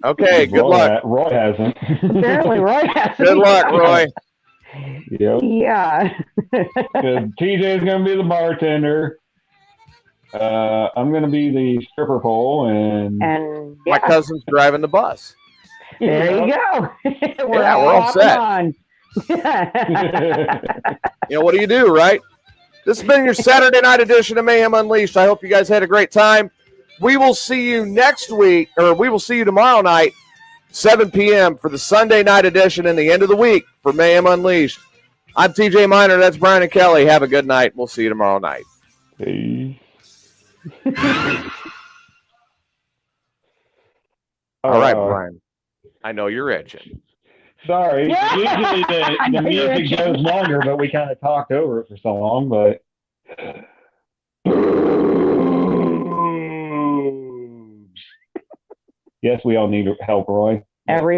Okay, good luck. Roy hasn't. Apparently, Roy hasn't. Good luck, Roy. Yep. Yeah. TJ's going to be the bartender. I'm going to be the stripper pole, and my cousin's driving the bus. There you go. We're all set. On. What do you do, right? This has been your Saturday night edition of Mayhem Unleashed. I hope you guys had a great time. we will see you next week, or we will see you tomorrow night, 7 p.m. for the Sunday night edition and the end of the week for Mayhem Unleashed. I'm TJ Miner. That's Brian and Kelly. Have a good night. We'll see you tomorrow night. Hey. All right, Brian. I know you're itching. Sorry. Usually the music goes longer, but we kind of talked over it for so long. But yes, we all need help, Roy.